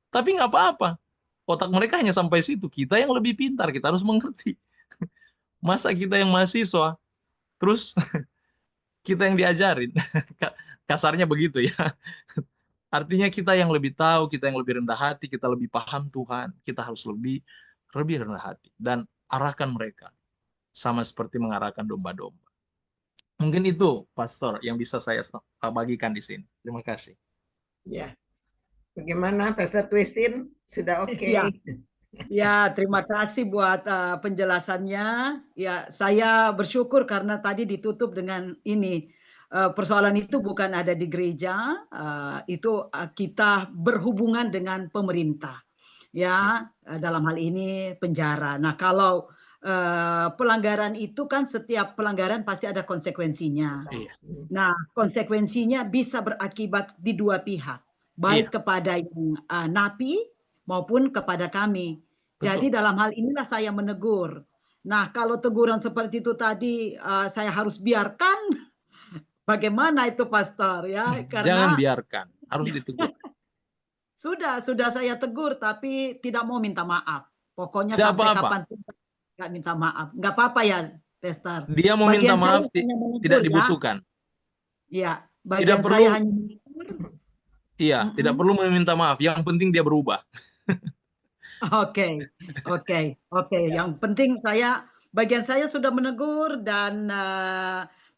Tapi nggak apa-apa. Otak mereka hanya sampai situ. Kita yang lebih pintar, kita harus mengerti. Masa kita yang mahasiswa, Terus kita yang diajarin. Kasarnya begitu ya. Artinya kita yang lebih tahu, kita yang lebih rendah hati, kita lebih paham Tuhan, kita harus lebih lebih rendah hati dan arahkan mereka sama seperti mengarahkan domba-domba. Mungkin itu, Pastor, yang bisa saya bagikan di sini. Terima kasih. Ya. Bagaimana, Pastor Christine? Sudah oke? Ya. Ya, terima kasih buat penjelasannya. Ya, saya bersyukur karena tadi ditutup dengan ini. Persoalan itu bukan ada di gereja, itu kita berhubungan dengan pemerintah. Ya, dalam hal ini penjara. Nah, kalau pelanggaran itu kan setiap pelanggaran pasti ada konsekuensinya. Nah, konsekuensinya bisa berakibat di dua pihak, baik kepada yang napi maupun kepada kami. Jadi dalam hal inilah saya menegur. Nah, kalau teguran seperti itu tadi saya harus biarkan, bagaimana itu, Pastor? Ya, Jangan karena biarkan, harus ditegur. sudah saya tegur, tapi tidak mau minta maaf. Pokoknya Tidak sampai apa-apa. kapan pun nggak minta maaf. Nggak apa-apa ya, Pastor. Dia mau minta Bagian saya maaf hanya menegur, tidak ya. dibutuhkan. Iya, Tidak bagian perlu. saya hanya menegur. Iya, tidak perlu meminta maaf. Yang penting dia berubah. Oke. Yang penting bagian saya sudah menegur dan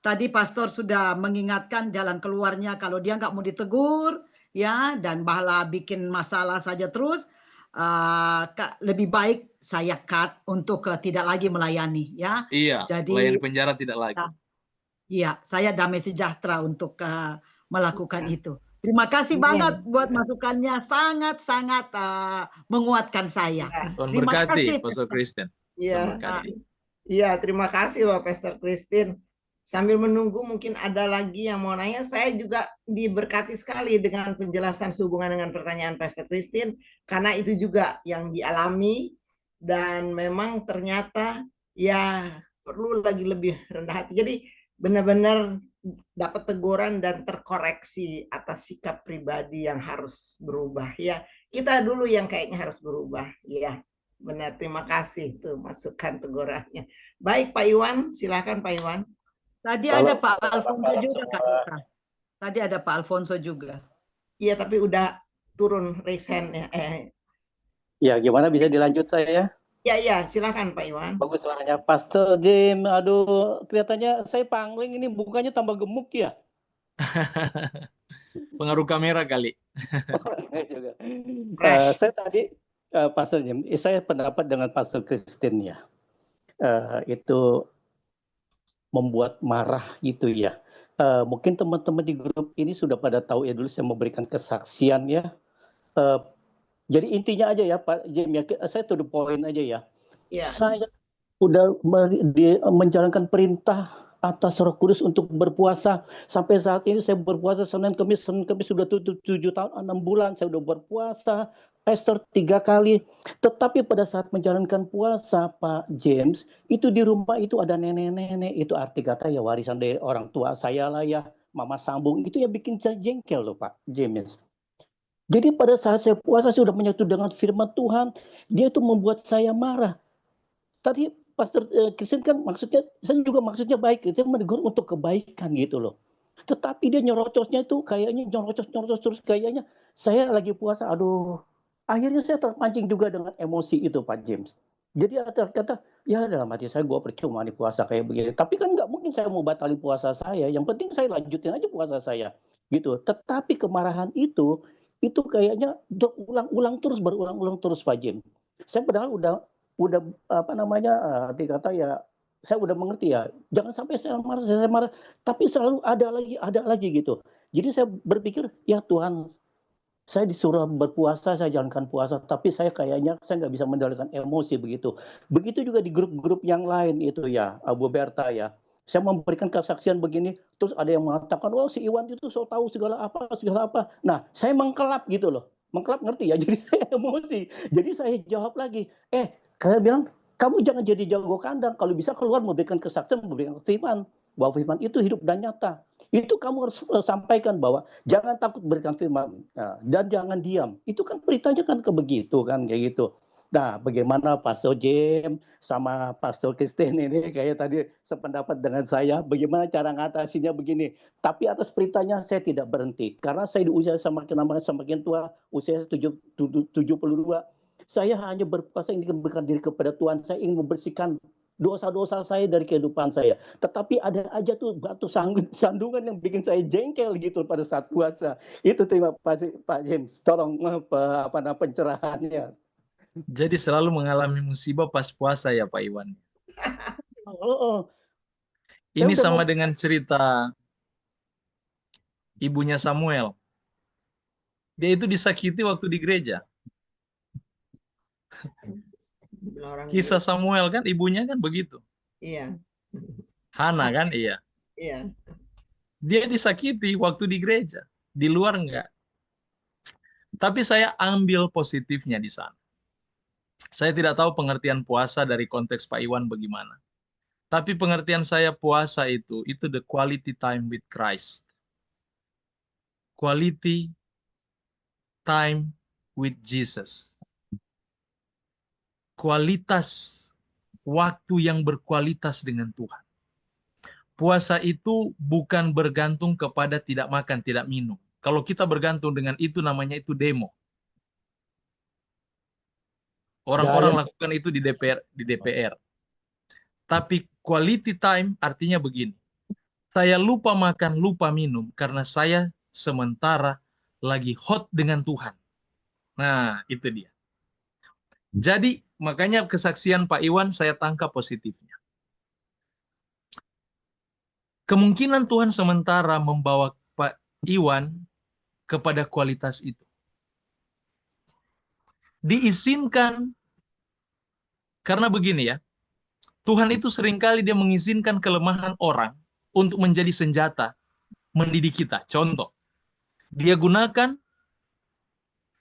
tadi Pastor sudah mengingatkan jalan keluarnya kalau dia nggak mau ditegur, ya, dan malah bikin masalah saja terus. Lebih baik saya cut untuk tidak lagi melayani, ya. Iya, Jadi melayani penjara tidak lagi. iya, saya damai sejahtera untuk melakukan itu. Terima kasih banget buat masukannya, sangat-sangat menguatkan saya. Tuhan Terima berkati, kasih, Pastor Christian. Iya, Tuhan berkati. iya, terima kasih loh Pastor Christine. Sambil menunggu mungkin ada lagi yang mau nanya, saya juga diberkati sekali dengan penjelasan sehubungan dengan pertanyaan Pastor Christine, karena itu juga yang dialami dan memang ternyata ya perlu lagi lebih rendah hati. Jadi benar-benar dapat teguran dan terkoreksi atas sikap pribadi yang harus berubah. Ya, kita dulu yang kayaknya harus berubah. Ya, benar. Terima kasih tuh masukan tegurannya. Baik, Pak Iwan, silakan Pak Iwan. Tadi ada Pak Alfonso juga, Kak Ika. Tadi ada Pak Alfonso juga. Iya, tapi udah turun raise hand-nya. Ya, gimana bisa dilanjut saya? Ya, silakan Pak Iwan. Bagus suaranya. Pastor Jim, aduh, kelihatannya saya pangling ini bukannya tambah gemuk ya? Pengaruh kamera kali. Juga. Fresh. Saya tadi, Pastor Jim, saya pendapat dengan Pastor Christine ya. Itu membuat marah gitu ya. Mungkin teman-teman di grup ini sudah pada tahu ya, dulu saya memberikan kesaksian ya. Jadi intinya aja ya Pak Jim ya, saya to the point aja ya. Ya. Saya udah menjalankan perintah atas Roh Kudus untuk berpuasa. Sampai saat ini saya berpuasa Senin Kamis sudah 7 tahun 6 bulan saya udah berpuasa. Pastor 3 kali. Tetapi pada saat menjalankan puasa Pak James, itu di rumah itu ada nenek-nenek, itu arti kata ya warisan dari orang tua saya lah ya, mama sambung, itu ya bikin saya jengkel loh Pak James. Jadi pada saat saya puasa saya sudah menyatu dengan firman Tuhan, dia itu membuat saya marah. Tadi Pastor Christine kan maksudnya, saya juga maksudnya baik, itu menegur untuk kebaikan gitu loh. Tetapi dia nyerocosnya itu kayaknya nyerocos terus, kayaknya saya lagi puasa, aduh. Akhirnya saya terpancing juga dengan emosi itu Pak James. Jadi kata ya dalam hati saya, gue percuma nih puasa kayak begini. Tapi kan nggak mungkin saya mau batalin puasa saya. Yang penting saya lanjutin aja puasa saya gitu. Tetapi kemarahan itu kayaknya berulang-ulang terus Pak James. Saya padahal udah apa namanya, dikata ya saya udah mengerti ya, jangan sampai saya marah, tapi selalu ada lagi gitu. Jadi saya berpikir ya Tuhan, saya disuruh berpuasa, saya jalankan puasa, tapi saya kayaknya saya nggak bisa mengendalikan emosi begitu. Begitu juga di grup-grup yang lain itu ya, Bu Berta ya. Saya memberikan kesaksian begini, terus ada yang mengatakan, oh si Iwan itu so tahu segala apa. Nah, saya mengkelap gitu loh. Mengkelap ngerti ya, jadi saya emosi. Jadi saya jawab lagi, saya bilang, kamu jangan jadi jago kandang. Kalau bisa keluar memberikan kesaksian, memberikan firman. Bahwa firman itu hidup dan nyata. Itu kamu harus sampaikan bahwa jangan takut berikan firman. Dan jangan diam. Itu kan beritanya kan begitu kan, kayak gitu. Nah, bagaimana Pastor James sama Pastor Kristen ini kayak tadi sependapat dengan saya, bagaimana cara ngatasinya begini. Tapi atas perintahnya saya tidak berhenti. Karena saya di usia semakin tua, usia 72. Saya hanya berpuasa ingin memberikan diri kepada Tuhan. Saya ingin membersihkan dosa-dosa saya dari kehidupan saya. Tetapi ada aja tuh batu sandungan yang bikin saya jengkel gitu pada saat puasa. Itu terima kasih Pak James. Tolong pencerahannya. Jadi selalu mengalami musibah pas puasa ya Pak Iwan. Ini sama dengan cerita ibunya Samuel. Dia itu disakiti waktu di gereja. Kisah Samuel kan ibunya kan begitu. Iya. Hana kan, iya. Iya. Dia disakiti waktu di gereja. Di luar enggak. Tapi saya ambil positifnya di sana. Saya tidak tahu pengertian puasa dari konteks Pak Iwan bagaimana. Tapi pengertian saya puasa itu the quality time with Christ. Quality time with Jesus. Kualitas waktu yang berkualitas dengan Tuhan. Puasa itu bukan bergantung kepada tidak makan, tidak minum. Kalau kita bergantung dengan itu, namanya itu demo. Orang-orang lakukan itu di DPR. Tapi quality time artinya begini. Saya lupa makan, lupa minum karena saya sementara lagi hot dengan Tuhan. Nah, itu dia. Jadi, makanya kesaksian Pak Iwan saya tangkap positifnya. Kemungkinan Tuhan sementara membawa Pak Iwan kepada kualitas itu. Diizinkan, karena begini ya, Tuhan itu seringkali dia mengizinkan kelemahan orang untuk menjadi senjata mendidik kita. Contoh, dia gunakan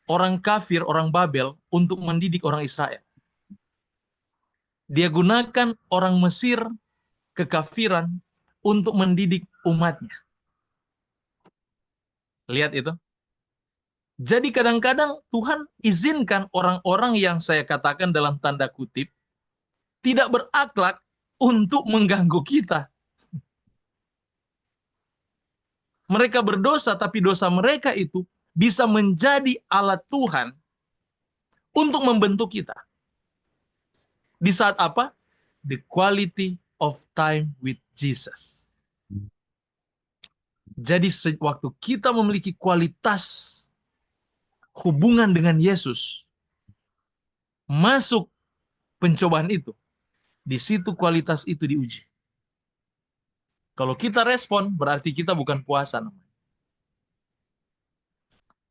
orang kafir, orang Babel untuk mendidik orang Israel. Dia gunakan orang Mesir kekafiran untuk mendidik umatnya. Lihat itu. Jadi kadang-kadang Tuhan izinkan orang-orang yang saya katakan dalam tanda kutip tidak berakhlak untuk mengganggu kita. Mereka berdosa, tapi dosa mereka itu bisa menjadi alat Tuhan untuk membentuk kita. Di saat apa? The quality of time with Jesus. Jadi waktu kita memiliki kualitas hubungan dengan Yesus, masuk pencobaan itu, di situ kualitas itu diuji. Kalau kita respon, berarti kita bukan puasa namanya.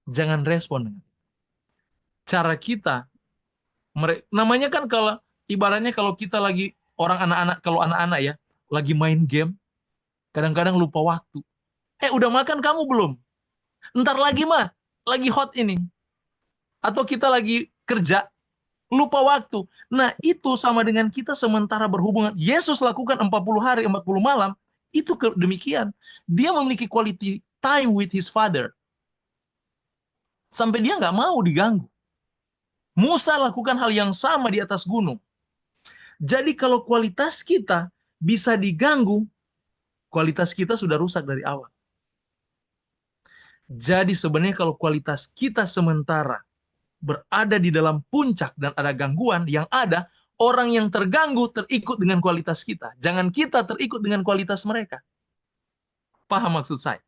Jangan respon dengan cara kita. Namanya kan kalau ibaratnya kalau kita lagi orang anak-anak, kalau anak-anak ya lagi main game, kadang-kadang lupa waktu. Udah makan kamu belum? Ntar lagi mah, lagi hot ini. Atau kita lagi kerja, lupa waktu. Nah, itu sama dengan kita sementara berhubungan. Yesus lakukan 40 hari, 40 malam, itu demikian. Dia memiliki quality time with his father. Sampai dia nggak mau diganggu. Musa lakukan hal yang sama di atas gunung. Jadi kalau kualitas kita bisa diganggu, kualitas kita sudah rusak dari awal. Jadi sebenarnya kalau kualitas kita sementara berada di dalam puncak dan ada gangguan, yang ada orang yang terganggu terikut dengan kualitas kita. Jangan kita terikut dengan kualitas mereka. Paham maksud saya?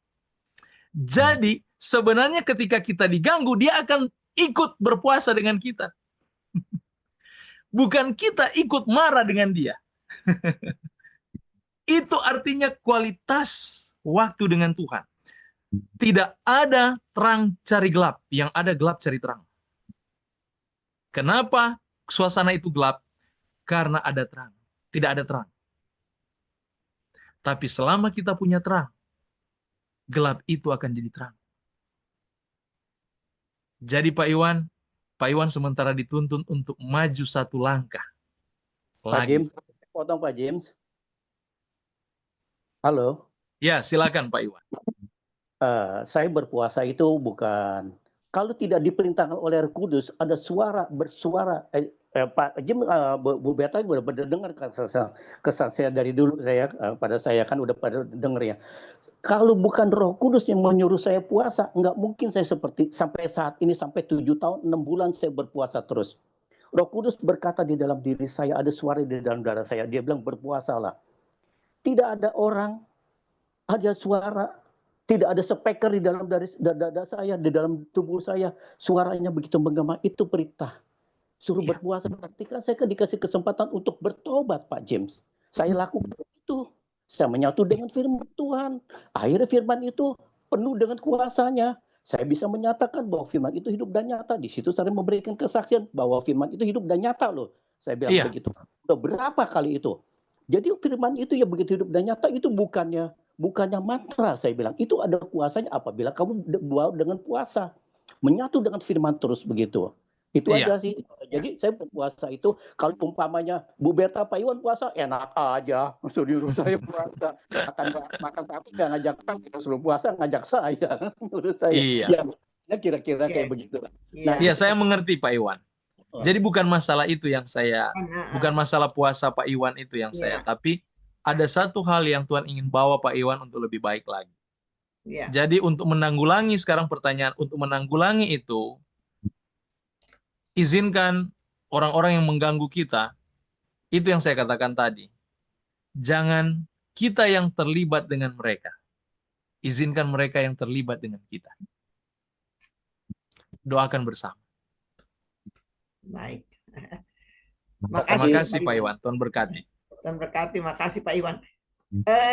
Jadi sebenarnya ketika kita diganggu, dia akan ikut berpuasa dengan kita. Bukan kita ikut marah dengan dia. Itu artinya kualitas waktu dengan Tuhan. Tidak ada terang cari gelap, yang ada gelap cari terang. Kenapa suasana itu gelap? Karena ada terang. Tidak ada terang. Tapi selama kita punya terang, gelap itu akan jadi terang. Jadi Pak Iwan sementara dituntun untuk maju satu langkah. Pak James, potong Pak James. Halo. Ya, silakan Pak Iwan. Saya berpuasa itu bukan, kalau tidak diperintahkan oleh Roh Kudus, ada suara bersuara, Pak Jim, Bu Beta udah pada dengar kesaksian dari dulu pada saya kan udah pada denger ya. Kalau bukan Roh Kudus yang menyuruh saya puasa, nggak mungkin saya seperti sampai saat ini, sampai 7 tahun 6 bulan saya berpuasa terus. Roh Kudus berkata di dalam diri saya, ada suara di dalam dada saya, dia bilang berpuasalah. Tidak ada orang, ada suara, tidak ada speaker di dalam dada saya, di dalam tubuh saya, suaranya begitu menggema, itu perintah. Suruh berpuasa, berarti kan saya kan dikasih kesempatan untuk bertobat, Pak James. Saya lakukan itu. Saya menyatu dengan firman Tuhan. Akhirnya firman itu penuh dengan kuasanya. Saya bisa menyatakan bahwa firman itu hidup dan nyata. Di situ saya memberikan kesaksian bahwa firman itu hidup dan nyata loh. Saya bilang begitu. Udah berapa kali itu? Jadi firman itu ya begitu hidup dan nyata, itu bukannya mantra, saya bilang. Itu ada kuasanya apabila kamu dengan puasa. Menyatu dengan firman terus begitu. Itu aja sih. Jadi saya berpuasa itu, kalau umpamanya Bu Berta, Pak Iwan puasa, enak aja. Suruh saya puasa. Makan sate nggak ngajak, kita suruh puasa ngajak saya. Menurut saya. Iya. Ya kira-kira kayak begitu. Nah, iya, saya mengerti Pak Iwan. Jadi bukan masalah itu yang bukan masalah puasa Pak Iwan itu yang tapi ada satu hal yang Tuhan ingin bawa Pak Iwan untuk lebih baik lagi. Jadi untuk menanggulangi sekarang pertanyaan, untuk menanggulangi itu, izinkan orang-orang yang mengganggu kita, itu yang saya katakan tadi. Jangan kita yang terlibat dengan mereka. Izinkan mereka yang terlibat dengan kita. Doakan bersama. Baik. Terima kasih Pak Iwan. Tuhan berkati. Tuhan berkati. Makasih Pak Iwan.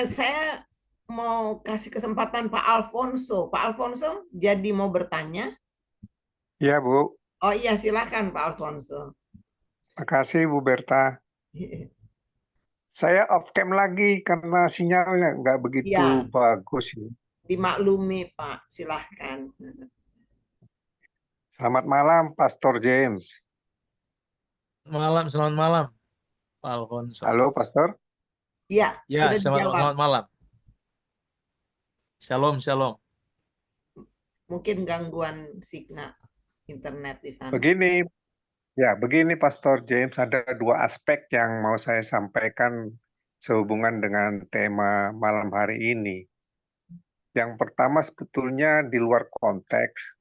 Saya mau kasih kesempatan Pak Alfonso. Pak Alfonso jadi mau bertanya? Ya, Bu. Oh iya, silakan Pak Alfonso. Makasih Bu Berta. Saya off cam lagi karena sinyalnya nggak begitu bagus. Dimaklumi Pak, silahkan. Selamat malam Pastor James. Selamat malam Pak Alfonso. Halo Pastor. Ya, selamat malam. Shalom. Mungkin gangguan signal internet di sana. Begini Pastor James, ada 2 aspek yang mau saya sampaikan sehubungan dengan tema malam hari ini. Yang pertama sebetulnya di luar konteks,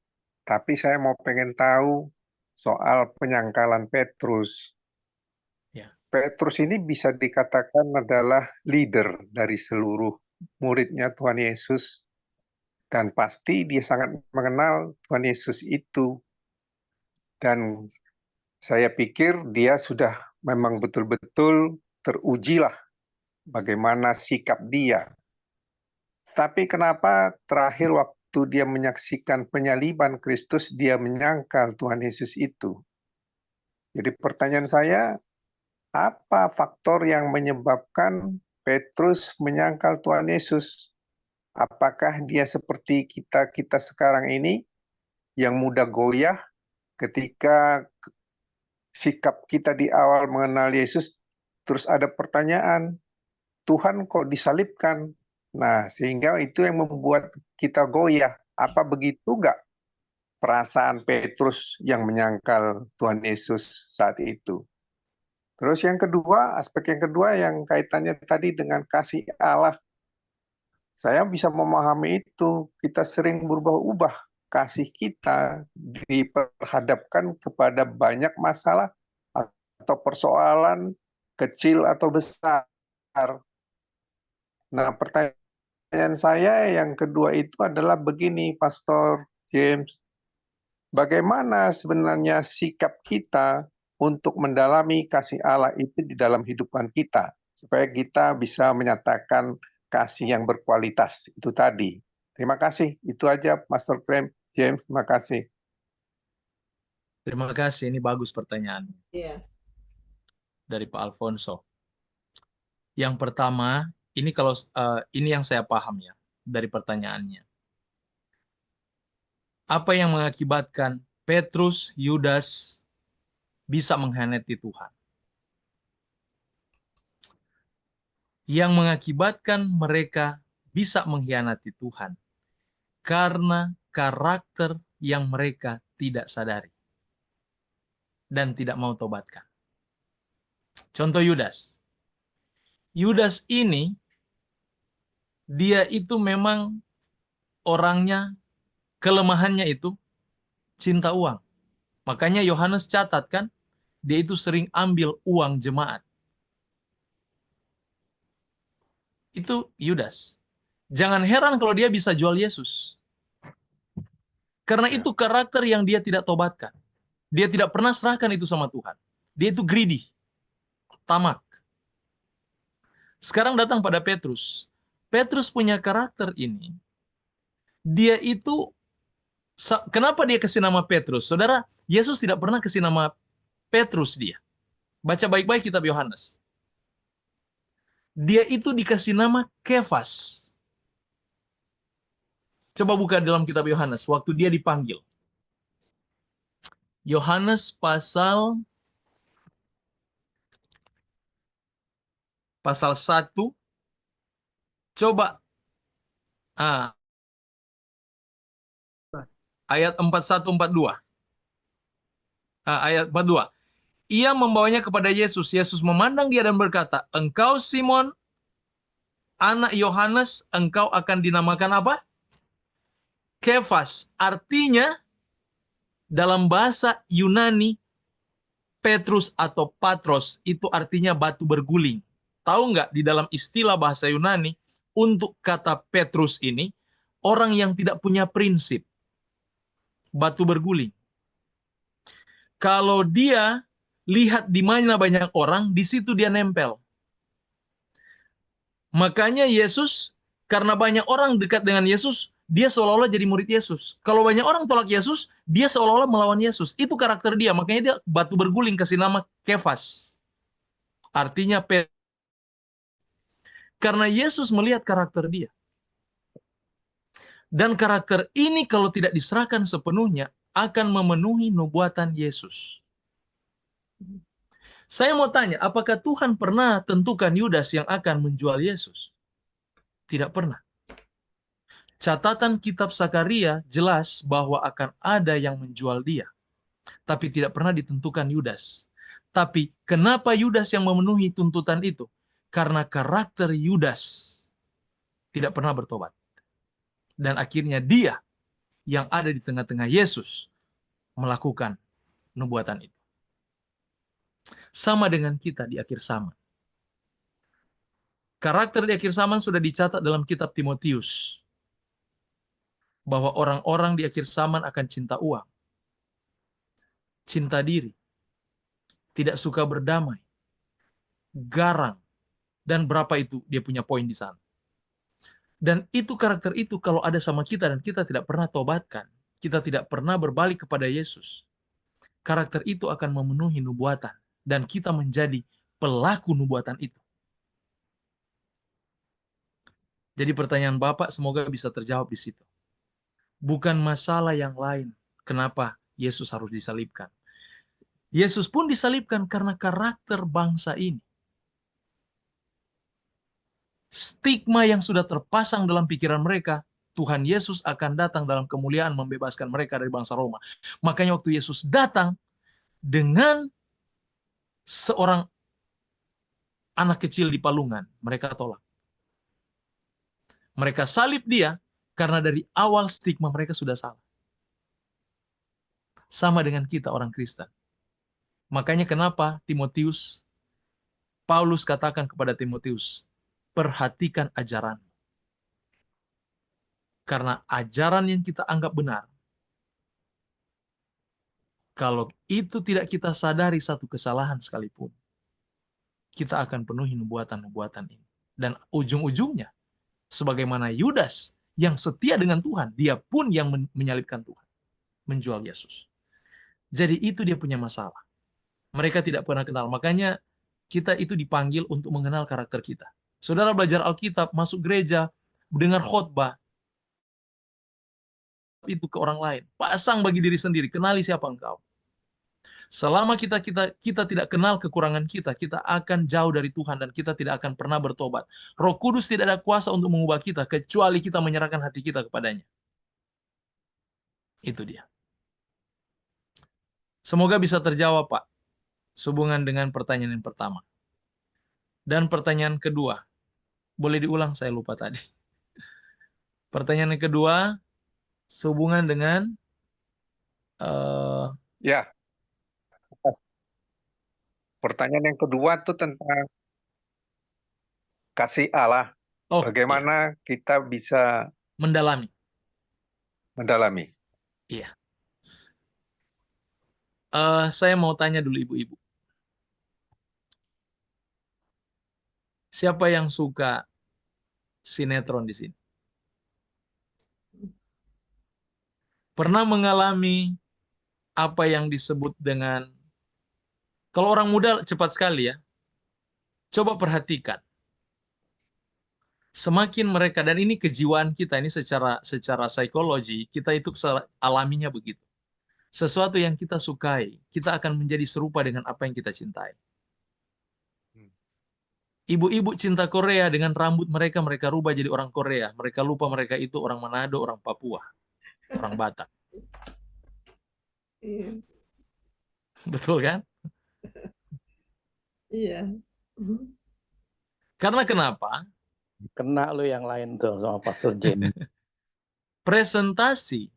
tapi saya mau pengen tahu soal penyangkalan Petrus. Petrus ini bisa dikatakan adalah leader dari seluruh muridnya Tuhan Yesus, dan pasti dia sangat mengenal Tuhan Yesus itu. Dan saya pikir dia sudah memang betul-betul terujilah bagaimana sikap dia. Tapi kenapa terakhir waktu dia menyaksikan penyaliban Kristus, dia menyangkal Tuhan Yesus itu? Jadi pertanyaan saya, apa faktor yang menyebabkan Petrus menyangkal Tuhan Yesus? Apakah dia seperti kita sekarang ini yang mudah goyah ketika sikap kita di awal mengenal Yesus, terus ada pertanyaan, Tuhan kok disalibkan? Nah, sehingga itu yang membuat kita goyah. Apa begitu nggak perasaan Petrus yang menyangkal Tuhan Yesus saat itu? Terus yang kedua, aspek yang kedua yang kaitannya tadi dengan kasih Allah. Saya bisa memahami itu, kita sering berubah-ubah. Kasih kita diperhadapkan kepada banyak masalah atau persoalan kecil atau besar. Nah, pertanyaan saya yang kedua itu adalah begini, Pastor James. Bagaimana sebenarnya sikap kita untuk mendalami kasih Allah itu di dalam kehidupan kita, supaya kita bisa menyatakan kasih yang berkualitas itu tadi. Terima kasih. Itu aja, Pastor James. Terima kasih. Terima kasih. Ini bagus pertanyaan dari Pak Alfonso. Yang pertama, ini ini yang saya paham ya dari pertanyaannya. Apa yang mengakibatkan Petrus, Yudas bisa mengkhianati Tuhan? Yang mengakibatkan mereka bisa mengkhianati Tuhan karena karakter yang mereka tidak sadari dan tidak mau tobatkan. Contoh Yudas. Yudas ini, dia itu memang orangnya, kelemahannya itu cinta uang. Makanya Yohanes catat kan, dia itu sering ambil uang jemaat. Itu Yudas. Jangan heran kalau dia bisa jual Yesus. Karena Ya. itu karakter yang dia tidak tobatkan. Dia tidak pernah serahkan itu sama Tuhan. Dia itu greedy, tamak. Sekarang datang pada Petrus. Petrus punya karakter ini. Dia itu, kenapa dia kasih nama Petrus? Saudara, Yesus tidak pernah kasih nama Petrus dia. Baca baik-baik kitab Yohanes. Dia itu dikasih nama Kefas. Coba buka dalam kitab Yohanes, waktu dia dipanggil. Yohanes pasal 1. Coba ayat 41-42. Ayat 42. Ia membawanya kepada Yesus. Yesus memandang dia dan berkata, "Engkau Simon, anak Yohanes, engkau akan dinamakan apa? Kefas." Artinya, dalam bahasa Yunani, Petrus atau Patros itu artinya batu berguling. Tahu nggak, di dalam istilah bahasa Yunani, untuk kata Petrus ini, orang yang tidak punya prinsip. Batu berguling. Kalau dia lihat di mana banyak orang, di situ dia nempel. Makanya Yesus, karena banyak orang dekat dengan Yesus, dia seolah-olah jadi murid Yesus. Kalau banyak orang tolak Yesus, dia seolah-olah melawan Yesus. Itu karakter dia. Makanya dia batu berguling, kasih nama Kefas. Artinya Petrus. Karena Yesus melihat karakter dia. Dan karakter ini kalau tidak diserahkan sepenuhnya, akan memenuhi nubuatan Yesus. Saya mau tanya, apakah Tuhan pernah tentukan Yudas yang akan menjual Yesus? Tidak pernah. Catatan kitab Sakaria jelas bahwa akan ada yang menjual dia. Tapi tidak pernah ditentukan Yudas. Tapi kenapa Yudas yang memenuhi tuntutan itu? Karena karakter Yudas tidak pernah bertobat. Dan akhirnya dia yang ada di tengah-tengah Yesus melakukan nubuatan itu. Sama dengan kita di akhir zaman. Karakter di akhir zaman sudah dicatat dalam kitab Timotius. Bahwa orang-orang di akhir zaman akan cinta uang. Cinta diri. Tidak suka berdamai. Garang. Dan berapa itu dia punya poin di sana. Dan itu karakter itu kalau ada sama kita dan kita tidak pernah tobatkan. Kita tidak pernah berbalik kepada Yesus. Karakter itu akan memenuhi nubuatan. Dan kita menjadi pelaku nubuatan itu. Jadi pertanyaan Bapak semoga bisa terjawab di situ. Bukan masalah yang lain. Kenapa Yesus harus disalibkan? Yesus pun disalibkan karena karakter bangsa ini. Stigma yang sudah terpasang dalam pikiran mereka, Tuhan Yesus akan datang dalam kemuliaan membebaskan mereka dari bangsa Roma. Makanya waktu Yesus datang dengan seorang anak kecil di palungan, mereka tolak. Mereka salib dia karena dari awal stigma mereka sudah salah. Sama dengan kita orang Kristen. Makanya kenapa Paulus katakan kepada Timotius, perhatikan ajaran. Karena ajaran yang kita anggap benar, kalau itu tidak kita sadari satu kesalahan sekalipun, kita akan penuhi nubuatan-nubuatan ini. Dan ujung-ujungnya, sebagaimana Yudas yang setia dengan Tuhan, dia pun yang menyalibkan Tuhan, menjual Yesus. Jadi itu dia punya masalah. Mereka tidak pernah kenal. Makanya kita itu dipanggil untuk mengenal karakter kita. Saudara belajar Alkitab, masuk gereja, dengar khotbah, itu ke orang lain. Pasang bagi diri sendiri, kenali siapa engkau. Selama kita tidak kenal kekurangan kita, kita akan jauh dari Tuhan dan kita tidak akan pernah bertobat. Roh Kudus tidak ada kuasa untuk mengubah kita, kecuali kita menyerahkan hati kita kepadanya. Itu dia. Semoga bisa terjawab, Pak, sehubungan dengan pertanyaan yang pertama. Dan pertanyaan kedua, boleh diulang, saya lupa tadi. Pertanyaan yang kedua, sehubungan dengan Ya, pertanyaan yang kedua tuh tentang kasih Allah. ya, Bagaimana kita bisa mendalami. mendalami? Iya. Saya mau tanya dulu ibu-ibu. Siapa yang suka sinetron di sini? Pernah mengalami apa yang disebut dengan, kalau orang muda cepat sekali ya, coba perhatikan. Semakin mereka, dan ini kejiwaan kita, ini secara psikologi, kita itu alaminya begitu. Sesuatu yang kita sukai, kita akan menjadi serupa dengan apa yang kita cintai. Ibu-ibu cinta Korea, dengan rambut mereka, mereka rubah jadi orang Korea. Mereka lupa mereka itu orang Manado, orang Papua, orang Batak. Iya. Betul kan? Iya. Karena kenapa? Kena lo yang lain tuh sama Pastor James. Presentasi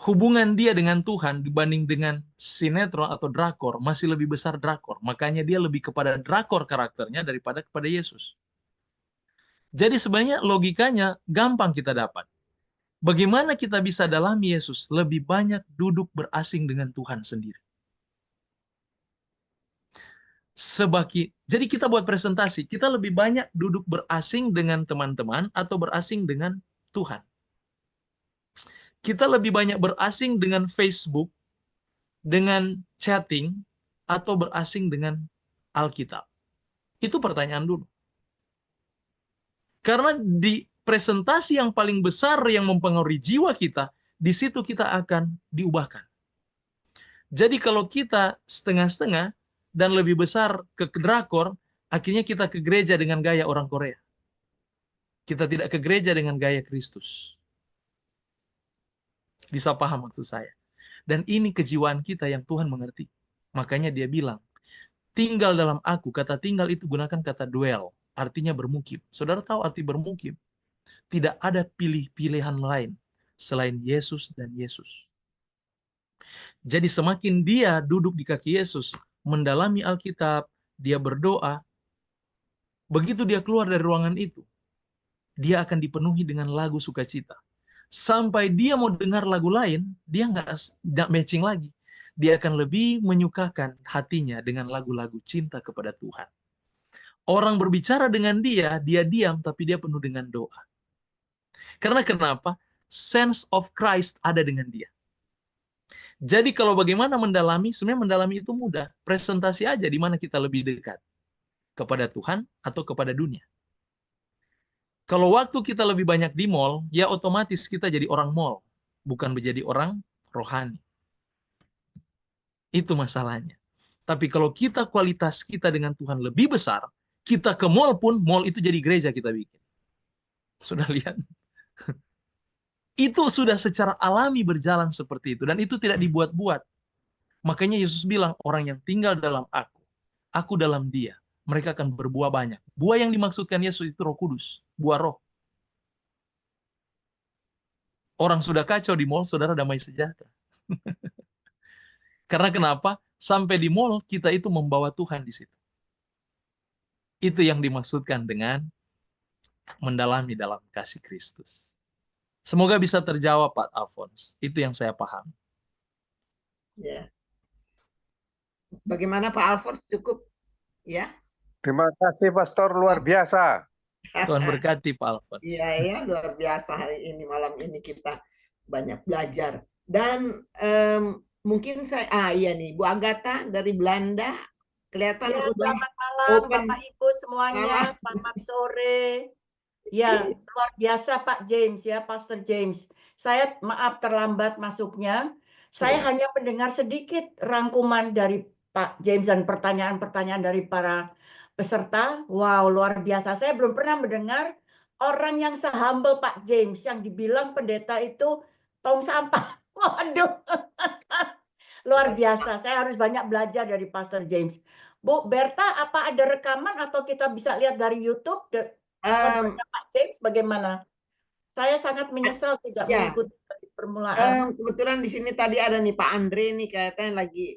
hubungan dia dengan Tuhan dibanding dengan sinetron atau drakor masih lebih besar drakor. Makanya dia lebih kepada drakor karakternya daripada kepada Yesus. Jadi sebenarnya logikanya gampang kita dapat. Bagaimana kita bisa dalami Yesus? Lebih banyak duduk berasing dengan Tuhan sendiri. Jadi kita buat presentasi, kita lebih banyak duduk berasing dengan teman-teman atau berasing dengan Tuhan. Kita lebih banyak berasing dengan Facebook, dengan chatting, atau berasing dengan Alkitab. Itu pertanyaan dulu. Karena di presentasi yang paling besar yang mempengaruhi jiwa kita, di situ kita akan diubahkan. Jadi kalau kita setengah-setengah dan lebih besar ke drakor, akhirnya kita ke gereja dengan gaya orang Korea. Kita tidak ke gereja dengan gaya Kristus. Bisa paham maksud saya? Dan ini kejiwaan kita yang Tuhan mengerti. Makanya dia bilang, tinggal dalam aku. Kata tinggal itu gunakan kata dwell. Artinya bermukim. Saudara tahu arti bermukim? Tidak ada pilihan lain selain Yesus dan Yesus. Jadi semakin dia duduk di kaki Yesus, mendalami Alkitab, dia berdoa, begitu dia keluar dari ruangan itu, dia akan dipenuhi dengan lagu sukacita. Sampai dia mau dengar lagu lain, dia nggak matching lagi. Dia akan lebih menyukakan hatinya dengan lagu-lagu cinta kepada Tuhan. Orang berbicara dengan dia diam, tapi dia penuh dengan doa. Karena kenapa? Sense of Christ ada dengan dia. Jadi kalau bagaimana mendalami, sebenarnya mendalami itu mudah. Presentasi aja di mana kita lebih dekat. Kepada Tuhan atau kepada dunia. Kalau waktu kita lebih banyak di mall, ya otomatis kita jadi orang mall. Bukan menjadi orang rohani. Itu masalahnya. Tapi kalau kita kualitas kita dengan Tuhan lebih besar, kita ke mall pun, mall itu jadi gereja kita bikin. Sudah lihat? Itu sudah secara alami berjalan seperti itu. Dan itu tidak dibuat-buat. Makanya Yesus bilang, orang yang tinggal dalam aku dalam dia, mereka akan berbuah banyak. Buah yang dimaksudkan Yesus itu Roh Kudus, buah roh. Orang sudah kacau di mall, saudara damai sejahtera. Karena kenapa? Sampai di mall, kita itu membawa Tuhan di situ. Itu yang dimaksudkan dengan mendalami dalam kasih Kristus. Semoga bisa terjawab, Pak Alphonse. Itu yang saya paham. Ya. Bagaimana Pak Alphonse, cukup ya? Terima kasih Pastor, luar biasa. Tuhan berkati Pak Alphonse. Iya ya, luar biasa hari ini, malam ini kita banyak belajar. Dan mungkin saya, iya nih, Bu Agatha dari Belanda, kelihatan ya, udah selamat malam open. Bapak Ibu semuanya, selamat sore. Ya, luar biasa Pak James ya, Pastor James. Saya maaf terlambat masuknya. Saya hanya mendengar sedikit rangkuman dari Pak James dan pertanyaan-pertanyaan dari para peserta. Wow, luar biasa. Saya belum pernah mendengar orang yang se-humble Pak James yang dibilang pendeta itu tong sampah. Waduh. Luar biasa. Saya harus banyak belajar dari Pastor James. Bu Berta, apa ada rekaman atau kita bisa lihat dari YouTube khotbahnya Pak James bagaimana? Saya sangat menyesal tidak Ya. mengikuti dari permulaan. Kebetulan di sini tadi ada nih Pak Andre nih katanya lagi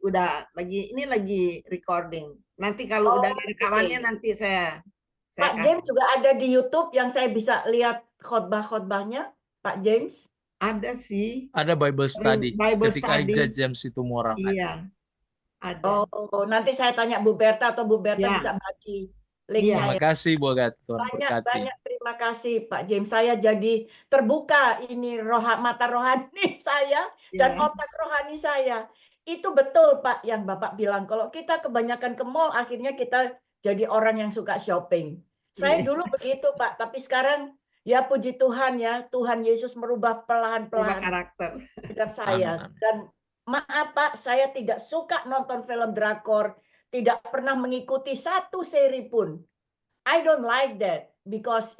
recording. Nanti kalau udah ada rekamannya nanti saya Pak James juga ada di YouTube yang saya bisa lihat khotbah-khotbahnya, Pak James? Ada sih. Ada Bible study. Bible Ketika study. Ija James itu orang. Iya. Ada. Oh, nanti saya tanya Bu Berta atau Bu Berta Ya. bisa bagi linknya. Terima Ya. kasih Bu Agat. Tuhan berkati. Banyak terima kasih Pak James. Saya jadi terbuka ini mata rohani saya dan otak rohani saya. Itu betul Pak yang Bapak bilang. Kalau kita kebanyakan ke mall akhirnya kita jadi orang yang suka shopping. Saya dulu begitu Pak, tapi sekarang ya puji Tuhan ya, Tuhan Yesus merubah pelan-pelan karakter hidup saya. Amin. Dan maaf Pak, saya tidak suka nonton film drakor, tidak pernah mengikuti satu seri pun. I don't like that because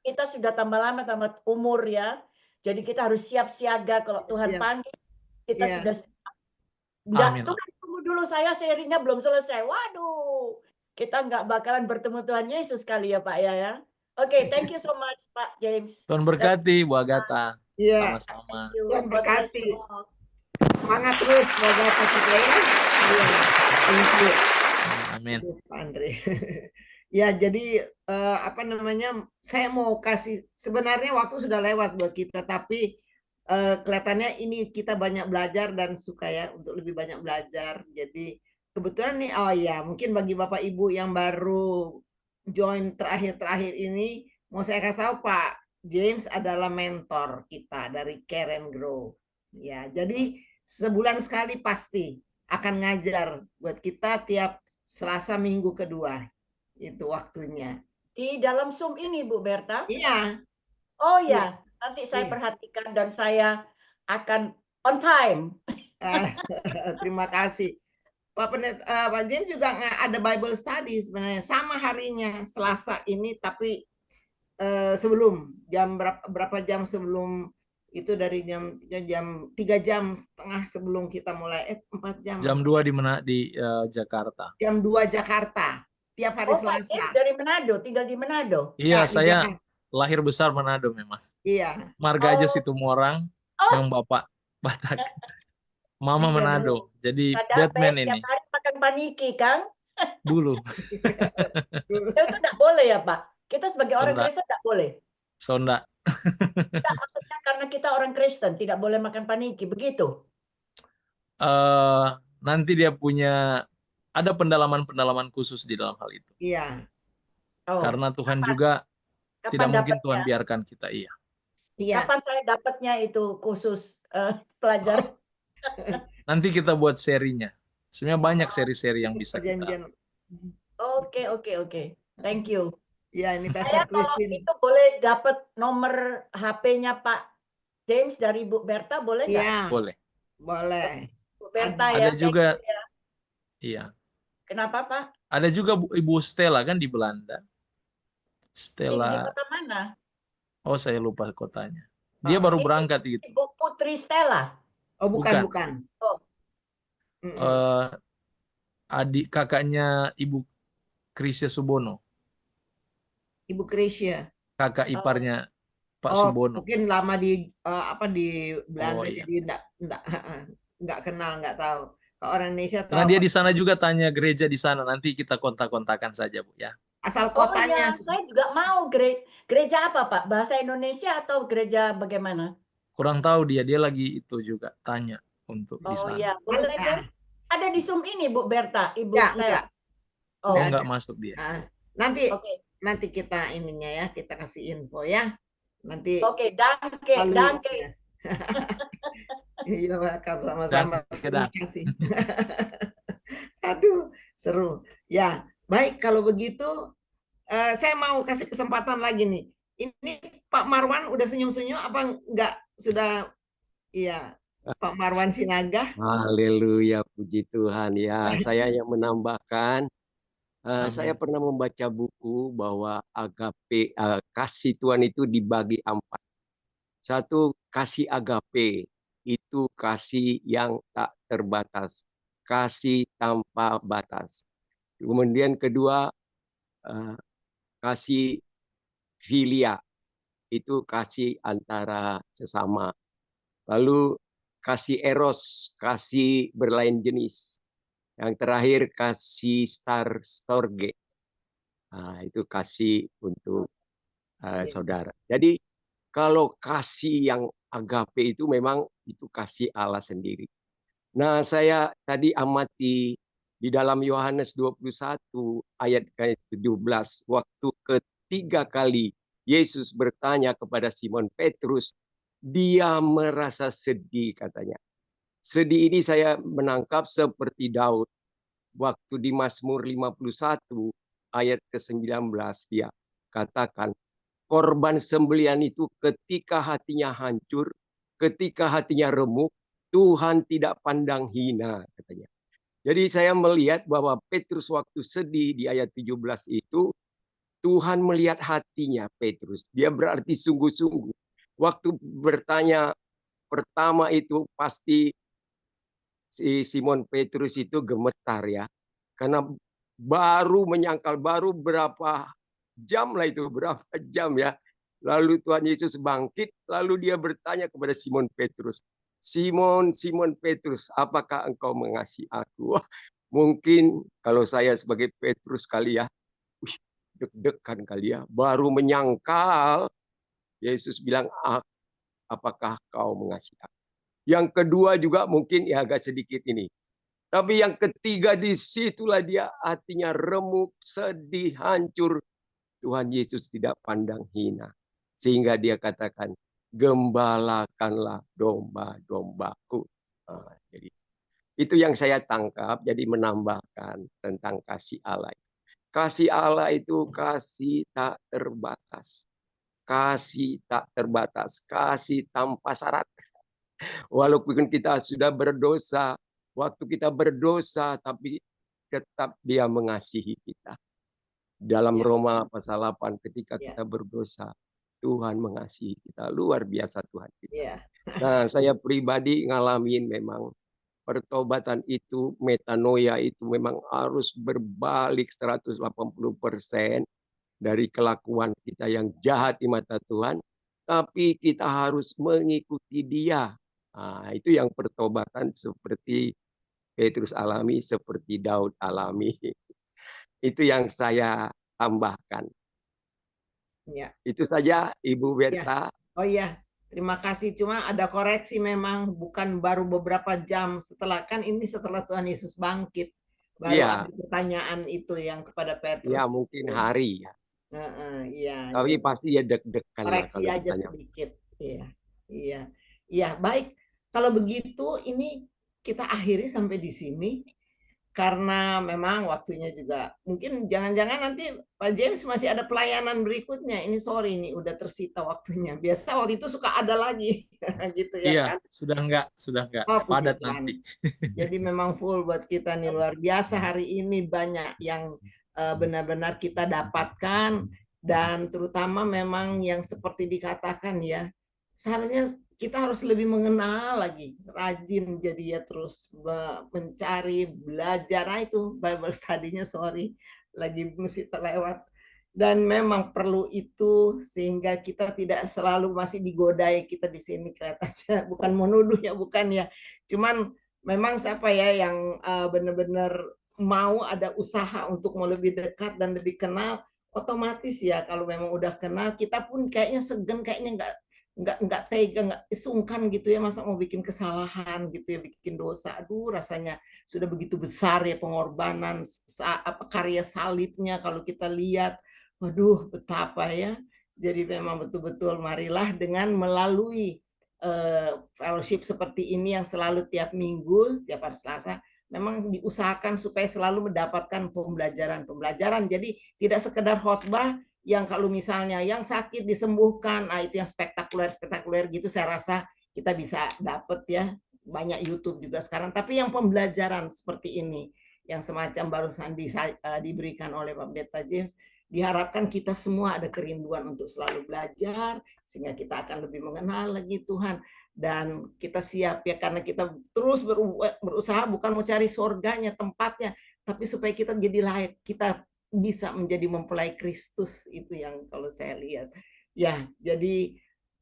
kita sudah tambah lama tambah umur ya. Jadi kita harus siap siaga kalau Tuhan panggil kita sudah siap. Enggak, Tuhan tunggu dulu saya serinya belum selesai. Waduh, kita nggak bakalan bertemu Tuhan Yesus kali ya Pak ya. Oke, thank you so much Pak James. Tuhan berkati Bu Agatha. Iya. Sama-sama. Tuhan berkati. Semangat terus Bu Agatha juga ya. Iya. Thank you. Amin. Pak Andre. Ya, jadi saya mau kasih, sebenarnya waktu sudah lewat buat kita, tapi kelihatannya ini kita banyak belajar dan suka ya untuk lebih banyak belajar. Jadi kebetulan nih, mungkin bagi Bapak Ibu yang baru join terakhir-terakhir ini, mau saya kasih tahu Pak James adalah mentor kita dari Care and Grow. Ya, jadi sebulan sekali pasti akan ngajar buat kita tiap Selasa minggu kedua. Itu waktunya. Di dalam Zoom ini Bu Berta? Iya. Oh ya, nanti saya perhatikan dan saya akan on time. Terima kasih. Pak James juga ada Bible study sebenarnya sama harinya Selasa ini, tapi sebelum berapa jam sebelum itu, dari jam 3 jam setengah sebelum kita mulai 4 jam. Jam 2 di Jakarta. Jam 2 Jakarta. Tiap hari Selasa. Pak dari Manado, tinggal di Manado. Iya, saya lahir besar Manado memang. Iya. Marga aja Situmorang, yang Bapak Batak. Mama Manado. Jadi Batman ini. Setiap hari makan paniki, Kang. Dulu. Itu tidak boleh ya, Pak? Kita sebagai orang Kristen tidak boleh. Sonda. Tidak, maksudnya karena kita orang Kristen tidak boleh makan paniki, begitu? Nanti dia punya ada pendalaman-pendalaman khusus di dalam hal itu. Iya. Karena Tuhan juga tidak mungkin Tuhan biarkan kita. Iya. Kapan saya dapatnya itu khusus pelajar? Nanti kita buat serinya. Sebenarnya banyak seri-seri yang bisa kita. Oke. Thank you. Ya, ini saya kalau itu boleh dapat nomor HP-nya Pak James dari Bu Berta, boleh nggak? Iya. Boleh. Boleh. Bu Berta ada ya. Juga. Iya. Kenapa Pak? Ada juga Ibu Stella kan di Belanda. Stella. Di kota mana? Oh, saya lupa kotanya. Dia baru berangkat gitu. Ibu Putri Stella. Oh, bukan. Oh. Adik Ibu Krisya Subono. Ibu Krisya. Kakak iparnya Pak Subono. Mungkin lama di Belanda, iya. jadi enggak kenal, enggak tahu. Kalau orang Indonesia tahu. Karena dia di sana juga tanya gereja di sana. Nanti kita kontak-kontakan saja, Bu ya. Asal kotanya. Ya, saya juga mau gereja apa, Pak? Bahasa Indonesia atau gereja bagaimana? Kurang tahu dia lagi itu juga tanya untuk di sana. Oh iya, boleh kan? Ada di Zoom ini Bu Berta, Ibu Stella. Oh, enggak masuk dia. Nanti kita ininya ya, kita kasih info ya. Nanti. Oke, danke. Iya, sama-sama. Terima kasih. Aduh, seru. Ya, baik kalau begitu saya mau kasih kesempatan lagi nih. Ini Pak Marwan udah senyum-senyum apa enggak? Sudah, iya. Pak Marwan Sinaga. Haleluya, puji Tuhan ya. Saya yang menambahkan, saya pernah membaca buku bahwa agape, kasih Tuhan itu dibagi 4. Satu, kasih agape, itu kasih yang tak terbatas, kasih tanpa batas. Kemudian kedua, kasih filia, itu kasih antara sesama. Lalu kasih eros, kasih berlain jenis. Yang terakhir kasih storge. Nah, itu kasih untuk saudara. Jadi kalau kasih yang agape itu memang itu kasih Allah sendiri. Nah, saya tadi amati di dalam Yohanes 21 ayat ke-17, waktu ketiga kali Yesus bertanya kepada Simon Petrus, dia merasa sedih katanya. Sedih ini saya menangkap seperti Daud. Waktu di Mazmur 51 ayat ke-19 dia katakan, korban sembelihan itu ketika hatinya hancur, ketika hatinya remuk, Tuhan tidak pandang hina katanya. Jadi saya melihat bahwa Petrus waktu sedih di ayat 17 itu, Tuhan melihat hatinya Petrus. Dia berarti sungguh-sungguh. Waktu bertanya pertama itu pasti si Simon Petrus itu gemetar ya. Karena baru menyangkal, baru berapa jam lah itu, berapa jam ya. Lalu Tuhan Yesus bangkit, lalu dia bertanya kepada Simon Petrus, Simon, Simon Petrus, apakah engkau mengasihi aku? Wah, mungkin kalau saya sebagai Petrus kali ya, deg-degan kali ya, baru menyangkal, Yesus bilang, apakah kau mengasihi aku? Yang kedua juga mungkin ya agak sedikit ini. Tapi yang ketiga disitulah dia hatinya remuk, sedih, hancur. Tuhan Yesus tidak pandang hina. Sehingga dia katakan, gembalakanlah domba-dombaku. Nah, jadi itu yang saya tangkap, jadi menambahkan tentang kasih Allah. Kasih Allah itu kasih tak terbatas. Kasih tak terbatas, kasih tanpa syarat. Walaupun kita sudah berdosa, waktu kita berdosa, tapi tetap dia mengasihi kita. Dalam Roma pasal 8, ketika kita berdosa, Tuhan mengasihi kita. Luar biasa Tuhan kita. Nah, saya pribadi ngalamin memang pertobatan itu, metanoia itu memang harus berbalik 180% dari kelakuan kita yang jahat di mata Tuhan. Tapi kita harus mengikuti dia. Nah, itu yang pertobatan seperti Petrus alami, seperti Daud alami. Itu yang saya tambahkan. Ya. Itu saja Ibu Berta. Ya. Oh iya, terima kasih. Cuma ada koreksi memang, bukan baru beberapa jam setelah, kan ini setelah Tuhan Yesus bangkit. Baru ada pertanyaan itu yang kepada Petrus. Ya, mungkin hari ya. Iya. Tapi pasti ya deg-degan. Koreksi aja sedikit. Iya, baik. Kalau begitu, ini kita akhiri sampai di sini. Karena memang waktunya juga, mungkin jangan-jangan nanti Pak James masih ada pelayanan berikutnya. Ini sorry nih, udah tersita waktunya. Biasa waktu itu suka ada lagi, gitu ya iya, kan? Sudah enggak, padat nanti. Jadi memang full buat kita nih, luar biasa hari ini, banyak yang benar-benar kita dapatkan, dan terutama memang yang seperti dikatakan ya, seharusnya kita harus lebih mengenal lagi, rajin jadi ya, terus mencari, belajar. Nah, itu Bible study-nya lagi mesti terlewat. Dan memang perlu itu, sehingga kita tidak selalu masih digodai. Kita di sini kelihatannya bukan menuduh ya, bukan ya. Cuman memang siapa ya yang benar-benar mau ada usaha untuk mau lebih dekat dan lebih kenal, otomatis ya kalau memang udah kenal, kita pun kayaknya segan, kayaknya nggak tega, nggak sungkan gitu ya, masa mau bikin kesalahan gitu ya, bikin dosa. Aduh, rasanya sudah begitu besar ya pengorbanan, karya salibnya kalau kita lihat. Waduh, betapa ya. Jadi memang betul-betul marilah dengan melalui fellowship seperti ini yang selalu tiap minggu, tiap hari Selasa, memang diusahakan supaya selalu mendapatkan pembelajaran. Jadi tidak sekedar khotbah yang kalau misalnya yang sakit disembuhkan, itu yang spektakuler gitu, saya rasa kita bisa dapat ya, banyak YouTube juga sekarang. Tapi yang pembelajaran seperti ini, yang semacam barusan diberikan oleh Pak Pendeta James, diharapkan kita semua ada kerinduan untuk selalu belajar, sehingga kita akan lebih mengenal lagi Tuhan. Dan kita siap ya, karena kita terus berusaha bukan mau cari surganya, tempatnya, tapi supaya kita jadi layak, kita bisa menjadi mempelai Kristus, itu yang kalau saya lihat. Ya, jadi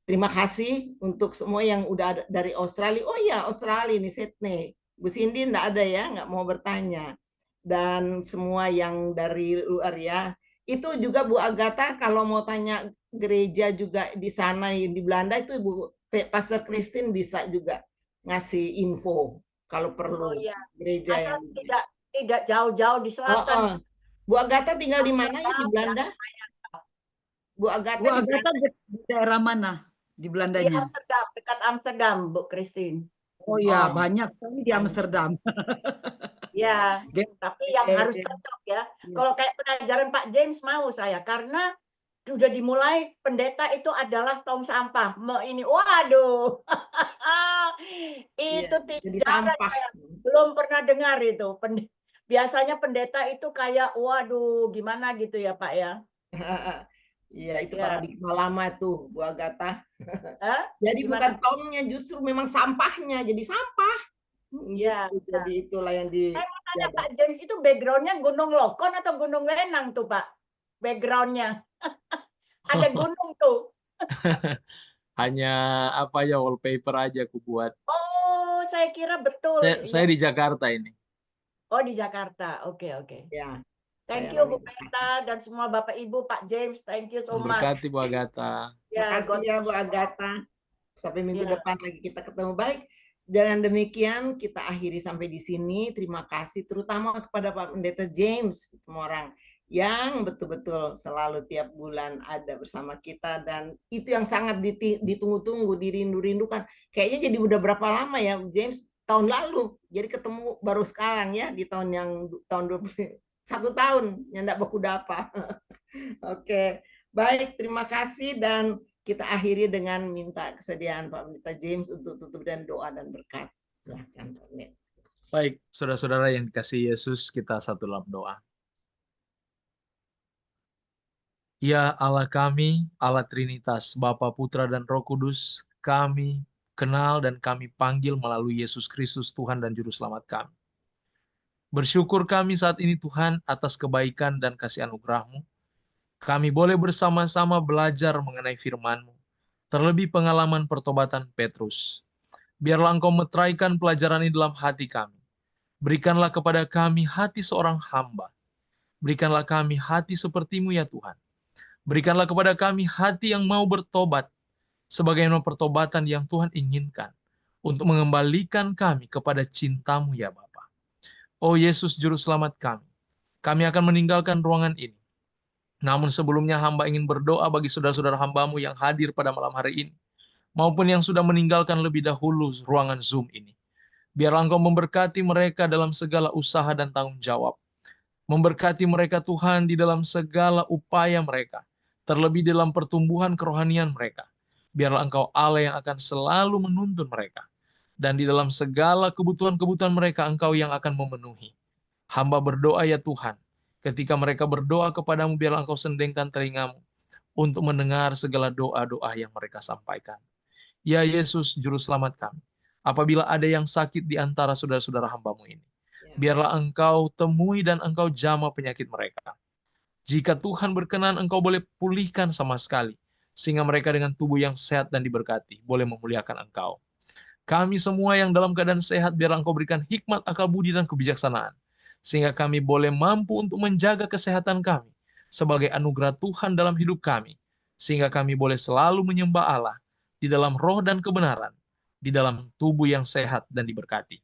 terima kasih untuk semua yang udah ada dari Australia. Oh ya, Australia nih, Sydney. Bu Cindy enggak ada ya, nggak mau bertanya. Dan semua yang dari luar ya. Itu juga Bu Agatha kalau mau tanya gereja juga di sana di Belanda itu Bu Pastor Christine bisa juga ngasih info kalau perlu. Oh iya, Gereja asal yang tidak jauh-jauh di selatan. Bu Agatha tinggal di mana ya di Amsterdam, Belanda? Bu Agatha Bu di Agatha di daerah mana di di Belandanya? Amsterdam, dekat Amsterdam, Bu Christine. Oh ya, Oh. banyak sekali di Amsterdam. Ya, tapi yang harus cocok ya. Iya. Kalau kayak pengajaran Pak James mau saya, karena sudah dimulai pendeta itu adalah tong sampah. Ini, waduh, itu Jadi tidak ada, sampah. saya belum pernah dengar itu. Biasanya pendeta itu kayak, waduh, gimana gitu ya Pak ya. Iya, itu Ya. paradigma lama tuh, Bu Agatha. Hah? Jadi Gimana? bukan tongnya, justru memang sampahnya jadi sampah. Ya, Gitu. Jadi itulah yang di. Saya mau tanya Pak James, itu backgroundnya Gunung Lokon atau Gunung Lenang tuh Pak? Backgroundnya. Ada gunung tuh. Hanya apa ya, wallpaper aja aku buat. Oh, saya kira betul. Saya di Jakarta ini. Oh, di Jakarta. Oke. Ya. Thank Saya you Bu lagi- Pendeta dan semua Bapak Ibu, Pak James. Thank you so much. Memberkati Bu Agatha. Terima kasih God ya bless Bu you. Agatha. Sampai minggu Ya. depan lagi kita ketemu. Baik. Dan demikian kita akhiri sampai di sini. Terima kasih terutama kepada Pak Pendeta James, semua orang yang betul-betul selalu tiap bulan ada bersama kita, dan itu yang sangat ditunggu-tunggu, dirindu-rindukan. Kayaknya jadi udah berapa lama ya James? Tahun lalu. Jadi ketemu baru sekarang ya di tahun 1 tahun yang enggak baku dapa. Oke. Baik, terima kasih dan kita akhiri dengan minta kesediaan Pak Pendeta James untuk tutup dan doa dan berkat. Silakan Pak Pendeta. Baik, saudara-saudara yang dikasihi Yesus, kita satu dalam doa. Ya Allah kami, Allah Trinitas, Bapa, Putra, dan Roh Kudus, kami kenal dan kami panggil melalui Yesus Kristus, Tuhan dan Juru Selamat kami. Bersyukur kami saat ini Tuhan atas kebaikan dan kasih anugerah-Mu. Kami boleh bersama-sama belajar mengenai firman-Mu, terlebih pengalaman pertobatan Petrus. Biarlah Engkau meteraikan pelajaran ini dalam hati kami. Berikanlah kepada kami hati seorang hamba. Berikanlah kami hati seperti-Mu ya Tuhan. Berikanlah kepada kami hati yang mau bertobat, sebagaimana pertobatan yang Tuhan inginkan, untuk mengembalikan kami kepada cinta-Mu ya Bapa. Oh Yesus Juru Selamat kami akan meninggalkan ruangan ini. Namun sebelumnya hamba ingin berdoa bagi saudara-saudara hamba-Mu yang hadir pada malam hari ini, maupun yang sudah meninggalkan lebih dahulu ruangan Zoom ini. Biarlah Engkau memberkati mereka dalam segala usaha dan tanggung jawab. Memberkati mereka Tuhan di dalam segala upaya mereka, terlebih dalam pertumbuhan kerohanian mereka. Biarlah Engkau Allah yang akan selalu menuntun mereka. Dan di dalam segala kebutuhan-kebutuhan mereka, Engkau yang akan memenuhi. Hamba berdoa ya Tuhan, ketika mereka berdoa kepadamu, biarlah Engkau sendengkan telingamu untuk mendengar segala doa-doa yang mereka sampaikan. Ya Yesus, Juru Selamat kami, apabila ada yang sakit di antara saudara-saudara hamba-Mu ini, biarlah Engkau temui dan Engkau jamah penyakit mereka. Jika Tuhan berkenan, Engkau boleh pulihkan sama sekali, sehingga mereka dengan tubuh yang sehat dan diberkati, boleh memuliakan Engkau. Kami semua yang dalam keadaan sehat, biarlah Engkau berikan hikmat, akal budi, dan kebijaksanaan, sehingga kami boleh mampu untuk menjaga kesehatan kami, sebagai anugerah Tuhan dalam hidup kami, sehingga kami boleh selalu menyembah Allah, di dalam roh dan kebenaran, di dalam tubuh yang sehat dan diberkati.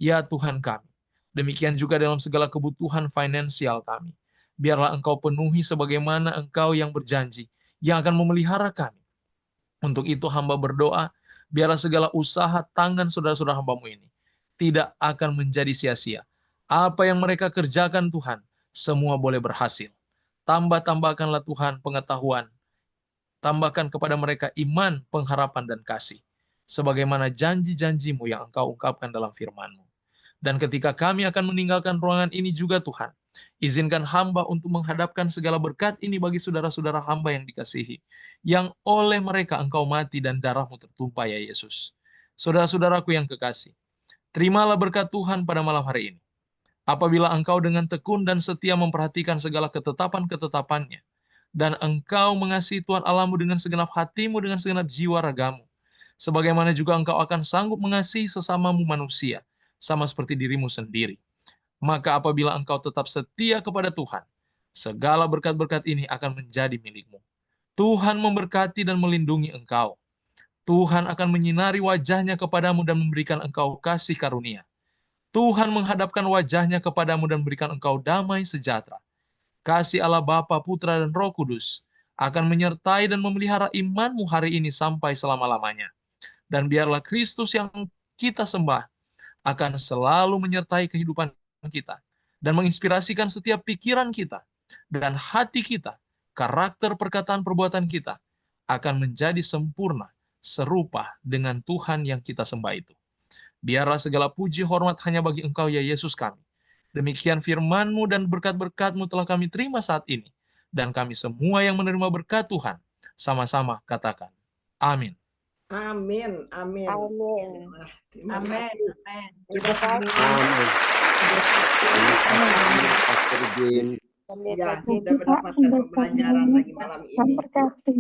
Ya Tuhan kami, demikian juga dalam segala kebutuhan finansial kami. Biarlah Engkau penuhi sebagaimana Engkau yang berjanji, yang akan memelihara kami. Untuk itu hamba berdoa, biarlah segala usaha tangan saudara-saudara hamba-Mu ini tidak akan menjadi sia-sia. Apa yang mereka kerjakan Tuhan, semua boleh berhasil. Tambahkanlah Tuhan pengetahuan. Tambahkan kepada mereka iman, pengharapan, dan kasih. Sebagaimana janji-janji-Mu yang Engkau ungkapkan dalam firman-Mu. Dan ketika kami akan meninggalkan ruangan ini juga Tuhan, izinkan hamba untuk menghadapkan segala berkat ini bagi saudara-saudara hamba yang dikasihi, yang oleh mereka Engkau mati dan darah-Mu tertumpah ya Yesus. Saudara-saudaraku yang kekasih, terimalah berkat Tuhan pada malam hari ini. Apabila engkau dengan tekun dan setia memperhatikan segala ketetapan-ketetapannya, dan engkau mengasihi Tuhan Allahmu dengan segenap hatimu, dengan segenap jiwa ragamu, sebagaimana juga engkau akan sanggup mengasihi sesamamu manusia, sama seperti dirimu sendiri. Maka apabila engkau tetap setia kepada Tuhan, segala berkat-berkat ini akan menjadi milikmu. Tuhan memberkati dan melindungi engkau. Tuhan akan menyinari wajahnya kepadamu dan memberikan engkau kasih karunia. Tuhan menghadapkan wajahnya kepadamu dan memberikan engkau damai sejahtera. Kasih Allah Bapa, Putra, dan Roh Kudus akan menyertai dan memelihara imanmu hari ini sampai selama-lamanya. Dan biarlah Kristus yang kita sembah akan selalu menyertai kehidupan kita dan menginspirasikan setiap pikiran kita dan hati kita, karakter, perkataan, perbuatan kita akan menjadi sempurna serupa dengan Tuhan yang kita sembah itu. Biarlah segala puji hormat hanya bagi Engkau ya Yesus kami. Demikian firman-Mu dan berkat-berkat-Mu telah kami terima saat ini. Dan kami semua yang menerima berkat Tuhan, sama-sama katakan, amin. Amin, amin. Amin. Terima Amin. kasih. Amin. Kita semua Amin. Terima kasih, Pastor James. ya sudah mendapatkan pembelajaran lagi malam ini. Terima kasih.